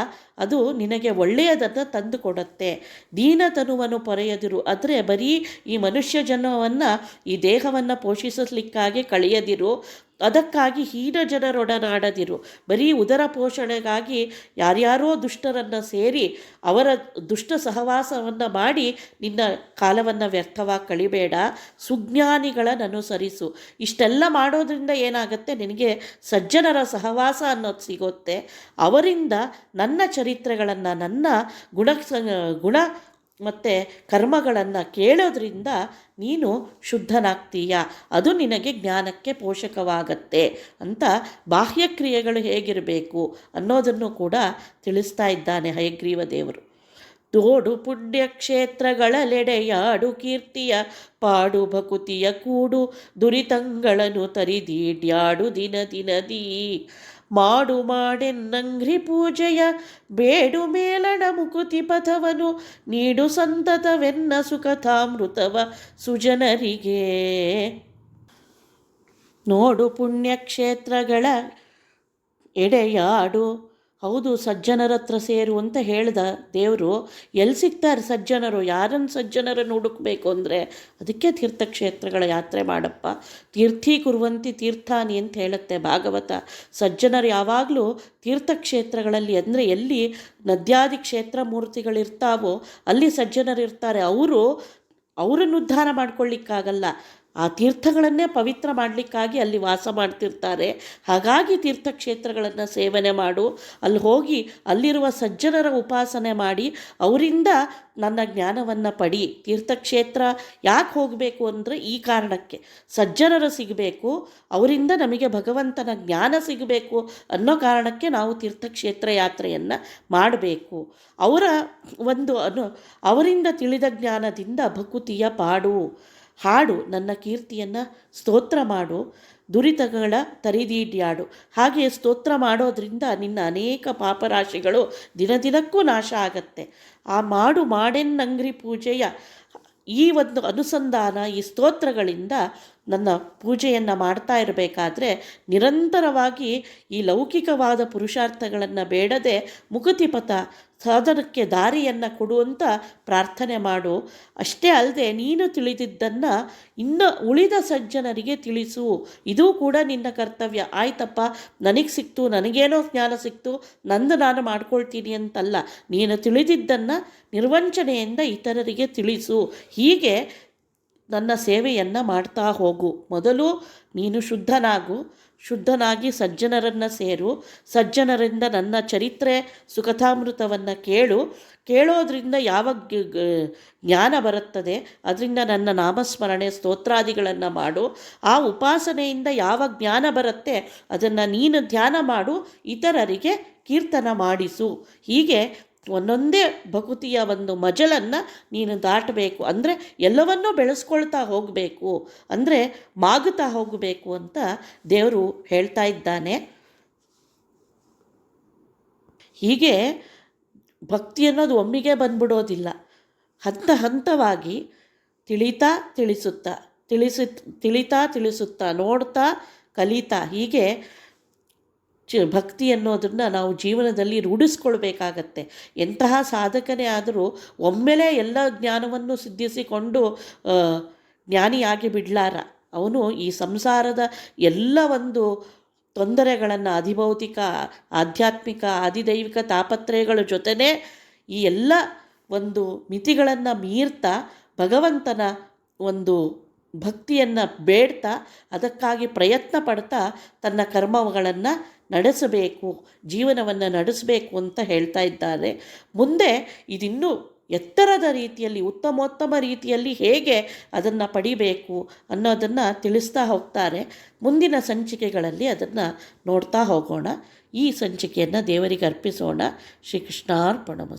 ಅದು ನಿನಗೆ ಒಳ್ಳೆಯದನ್ನು ತಂದು ಕೊಡುತ್ತೆ. ದೀನತನುವನ್ನು ಪೊರೆಯದಿರು, ಆದರೆ ಬರೀ ಈ ಮನುಷ್ಯ ಜನ್ಮವನ್ನು, ಈ ದೇಹವನ್ನು ಪೋಷಿಸಲಿಕ್ಕಾಗಿ ಕಳೆಯದಿರು. ಅದಕ್ಕಾಗಿ ಹೀನ ಜನರೊಡನಾಡದಿರು. ಬರೀ ಉದರ ಪೋಷಣೆಗಾಗಿ ಯಾರ್ಯಾರೋ ದುಷ್ಟರನ್ನು ಸೇರಿ ಅವರ ದುಷ್ಟ ಸಹವಾಸವನ್ನು ಮಾಡಿ ನಿನ್ನ ಕಾಲವನ್ನು ವ್ಯರ್ಥವಾಗಿ ಕಳಿಬೇಡ. ಸುಜ್ಞಾನಿಗಳನ್ನು ಅನುಸರಿಸು. ಇಷ್ಟೆಲ್ಲ ಮಾಡೋದ್ರಿಂದ ಏನಾಗುತ್ತೆ, ನಿನಗೆ ಸಜ್ಜನರ ಸಹವಾಸ ಅನ್ನೋದು ಸಿಗುತ್ತೆ. ಅವರಿಂದ ನನ್ನ ಚರಿತ್ರೆಗಳನ್ನು, ನನ್ನ ಗುಣ ಮತ್ತು ಕರ್ಮಗಳನ್ನು ಕೇಳೋದ್ರಿಂದ ನೀನು ಶುದ್ಧನಾಗ್ತೀಯ. ಅದು ನಿನಗೆ ಜ್ಞಾನಕ್ಕೆ ಪೋಷಕವಾಗತ್ತೆ ಅಂತ ಬಾಹ್ಯ ಕ್ರಿಯೆಗಳು ಹೇಗಿರಬೇಕು ಅನ್ನೋದನ್ನು ಕೂಡ ತಿಳಿಸ್ತಾ ಇದ್ದಾನೆ ಹಯಗ್ರೀವ ದೇವರು. ತೋಡು ಪುಣ್ಯಕ್ಷೇತ್ರಗಳಲ್ಲೆಡೆಯಾಡು ಕೀರ್ತಿಯ ಪಾಡು ಭಕುತಿಯ ಕೂಡು ದುರಿತಂಗಳನ್ನು ತರಿದೀಡ್ಯಾಡು ದಿನದಿ ಮಾಡು ಮಾಡೆನ್ನಂಘ್ರಿ ಪೂಜೆಯ ಬೇಡು ಮೇಲಣ ಮುಕುತಿ ಪಥವನು ನೀಡು ಸಂತತವೆನ್ನ ಸುಖತಾಮೃತವ ಸುಜನರಿಗೆ. ನೋಡು ಪುಣ್ಯಕ್ಷೇತ್ರಗಳ ಎಡೆಯಾಡು. ಹೌದು, ಸಜ್ಜನರ ಹತ್ರ ಸೇರು ಅಂತ ಹೇಳ್ದ ದೇವರು. ಎಲ್ಲಿ ಸಿಗ್ತಾರೆ ಸಜ್ಜನರು? ಯಾರನ್ನು ಸಜ್ಜನರನ್ನು ಹುಡುಕಬೇಕು ಅಂದರೆ ಅದಕ್ಕೆ ತೀರ್ಥಕ್ಷೇತ್ರಗಳ ಯಾತ್ರೆ ಮಾಡಪ್ಪ. ತೀರ್ಥೀ ಕುರುವಂತಿ ತೀರ್ಥಾನಿ ಅಂತ ಹೇಳುತ್ತೆ ಭಾಗವತ. ಸಜ್ಜನರು ಯಾವಾಗಲೂ ತೀರ್ಥಕ್ಷೇತ್ರಗಳಲ್ಲಿ, ಅಂದರೆ ಎಲ್ಲಿ ನದ್ಯಾದಿ ಕ್ಷೇತ್ರ ಮೂರ್ತಿಗಳಿರ್ತಾವೋ ಅಲ್ಲಿ ಸಜ್ಜನರು ಇರ್ತಾರೆ. ಅವರನ್ನು ಉದ್ಧಾರ ಮಾಡ್ಕೊಳ್ಳಿಕ್ಕಾಗಲ್ಲ, ಆ ತೀರ್ಥಗಳನ್ನೇ ಪವಿತ್ರ ಮಾಡಲಿಕ್ಕಾಗಿ ಅಲ್ಲಿ ವಾಸ ಮಾಡ್ತಿರ್ತಾರೆ. ಹಾಗಾಗಿ ತೀರ್ಥಕ್ಷೇತ್ರಗಳನ್ನು ಸೇವನೆ ಮಾಡು. ಅಲ್ಲಿ ಹೋಗಿ ಅಲ್ಲಿರುವ ಸಜ್ಜನರ ಉಪಾಸನೆ ಮಾಡಿ ಅವರಿಂದ ನನ್ನ ಜ್ಞಾನವನ್ನು ಪಡಿ. ತೀರ್ಥಕ್ಷೇತ್ರ ಯಾಕೆ ಹೋಗಬೇಕು ಅಂದರೆ ಈ ಕಾರಣಕ್ಕೆ, ಸಜ್ಜನರು ಸಿಗಬೇಕು, ಅವರಿಂದ ನಮಗೆ ಭಗವಂತನ ಜ್ಞಾನ ಸಿಗಬೇಕು ಅನ್ನೋ ಕಾರಣಕ್ಕೆ ನಾವು ತೀರ್ಥಕ್ಷೇತ್ರ ಯಾತ್ರೆಯನ್ನು ಮಾಡಬೇಕು. ಅವರಿಂದ ತಿಳಿದ ಜ್ಞಾನದಿಂದ ಭಕುತಿಯ ಹಾಡು, ನನ್ನ ಕೀರ್ತಿಯನ್ನು ಸ್ತೋತ್ರ ಮಾಡು. ದುರಿತಗಳ ತರಿದೀಡ್ಯಾಡು. ಹಾಗೆ ಸ್ತೋತ್ರ ಮಾಡೋದ್ರಿಂದ ನಿನ್ನ ಅನೇಕ ಪಾಪರಾಶಿಗಳು ದಿನದಿನಕ್ಕೂ ನಾಶ ಆಗತ್ತೆ. ಆ ಮಾಡೆನ್ನಂಗ್ರಿ ಪೂಜೆಯ ಈ ಒಂದು ಅನುಸಂಧಾನ, ಈ ಸ್ತೋತ್ರಗಳಿಂದ ನನ್ನ ಪೂಜೆಯನ್ನು ಮಾಡ್ತಾ ಇರಬೇಕಾದ್ರೆ ನಿರಂತರವಾಗಿ ಈ ಲೌಕಿಕವಾದ ಪುರುಷಾರ್ಥಗಳನ್ನು ಬೇಡದೆ ಮುಕುತಿಪಥ ಸಾಧನಕ್ಕೆ ದಾರಿಯನ್ನು ಕೊಡುವಂತ ಪ್ರಾರ್ಥನೆ ಮಾಡು. ಅಷ್ಟೇ ಅಲ್ಲದೆ ನೀನು ತಿಳಿದಿದ್ದನ್ನು ಇನ್ನು ಉಳಿದ ಸಜ್ಜನರಿಗೆ ತಿಳಿಸು. ಇದೂ ಕೂಡ ನಿನ್ನ ಕರ್ತವ್ಯ. ಆಯ್ತಪ್ಪ, ನನಗೆ ಸಿಕ್ತು, ನನಗೇನೋ ಜ್ಞಾನ ಸಿಕ್ತು, ನಂದು ನಾನು ಮಾಡ್ಕೊಳ್ತೀನಿ ಅಂತಲ್ಲ. ನೀನು ತಿಳಿದಿದ್ದನ್ನು ನಿರ್ವಂಚನೆಯಿಂದ ಇತರರಿಗೆ ತಿಳಿಸು. ಹೀಗೆ ನನ್ನ ಸೇವೆಯನ್ನು ಮಾಡ್ತಾ ಹೋಗು. ಮೊದಲು ನೀನು ಶುದ್ಧನಾಗಿ ಸಜ್ಜನರನ್ನು ಸೇರು. ಸಜ್ಜನರಿಂದ ನನ್ನ ಚರಿತ್ರೆ ಸುಕಥಾಮೃತವನ್ನು ಕೇಳೋದ್ರಿಂದ ಯಾವ ಜ್ಞಾನ ಬರುತ್ತದೆ, ಅದರಿಂದ ನನ್ನ ನಾಮಸ್ಮರಣೆ ಸ್ತೋತ್ರಾದಿಗಳನ್ನು ಮಾಡು. ಆ ಉಪಾಸನೆಯಿಂದ ಯಾವ ಜ್ಞಾನ ಬರುತ್ತೆ ಅದನ್ನು ನೀನು ಧ್ಯಾನ ಮಾಡು, ಇತರರಿಗೆ ಕೀರ್ತನ ಮಾಡಿಸು. ಹೀಗೆ ಒಂದೊಂದೇ ಭಕುತಿಯ ಒಂದು ಮಜಲನ್ನು ನೀನು ದಾಟಬೇಕು. ಅಂದರೆ ಎಲ್ಲವನ್ನೂ ಬೆಳೆಸ್ಕೊಳ್ತಾ ಹೋಗಬೇಕು, ಅಂದರೆ ಮಾಗುತ್ತಾ ಹೋಗಬೇಕು ಅಂತ ದೇವರು ಹೇಳ್ತಾ ಇದ್ದಾನೆ. ಹೀಗೆ ಭಕ್ತಿ ಅನ್ನೋದು ಒಮ್ಮೆಗೆ ಬಂದ್ಬಿಡೋದಿಲ್ಲ. ಹಂತ ಹಂತವಾಗಿ ತಿಳಿಸುತ್ತಾ ನೋಡ್ತಾ ಕಲಿತಾ ಹೀಗೆ ಭಕ್ತಿ ಅನ್ನೋದನ್ನು ನಾವು ಜೀವನದಲ್ಲಿ ರೂಢಿಸ್ಕೊಳ್ಬೇಕಾಗತ್ತೆ. ಎಂತಹ ಸಾಧಕನೇ ಆದರೂ ಒಮ್ಮೆಲೇ ಎಲ್ಲ ಜ್ಞಾನವನ್ನು ಸಿದ್ಧಿಸಿಕೊಂಡು ಜ್ಞಾನಿಯಾಗಿ ಬಿಡಲಾರ. ಅವನು ಈ ಸಂಸಾರದ ಎಲ್ಲ ಒಂದು ತೊಂದರೆಗಳನ್ನು, ಅಧಿಭೌತಿಕ, ಆಧ್ಯಾತ್ಮಿಕ, ಆದಿದೈವಿಕ ತಾಪತ್ರಯಗಳ ಜೊತೆನೇ ಈ ಎಲ್ಲ ಒಂದು ಮಿತಿಗಳನ್ನು ಮೀರ್ತಾ ಭಗವಂತನ ಒಂದು ಭಕ್ತಿಯನ್ನು ಬೇಡ್ತಾ ಅದಕ್ಕಾಗಿ ಪ್ರಯತ್ನ ಪಡ್ತಾ ತನ್ನ ಕರ್ಮಗಳನ್ನು ನಡೆಸಬೇಕು, ಜೀವನವನ್ನು ನಡೆಸಬೇಕು ಅಂತ ಹೇಳ್ತಾ ಇದ್ದಾರೆ. ಮುಂದೆ ಇದಿನ್ನೂ ಎತ್ತರದ ರೀತಿಯಲ್ಲಿ, ಉತ್ತಮೋತ್ತಮ ರೀತಿಯಲ್ಲಿ ಹೇಗೆ ಅದನ್ನು ಪಡಿಬೇಕು ಅನ್ನೋದನ್ನು ತಿಳಿಸ್ತಾ ಹೋಗ್ತಾರೆ. ಮುಂದಿನ ಸಂಚಿಕೆಗಳಲ್ಲಿ ಅದನ್ನು ನೋಡ್ತಾ ಹೋಗೋಣ. ಈ ಸಂಚಿಕೆಯನ್ನು ದೇವರಿಗೆ ಅರ್ಪಿಸೋಣ. ಶ್ರೀಕೃಷ್ಣಾರ್ಪಣಮಸ್ತು.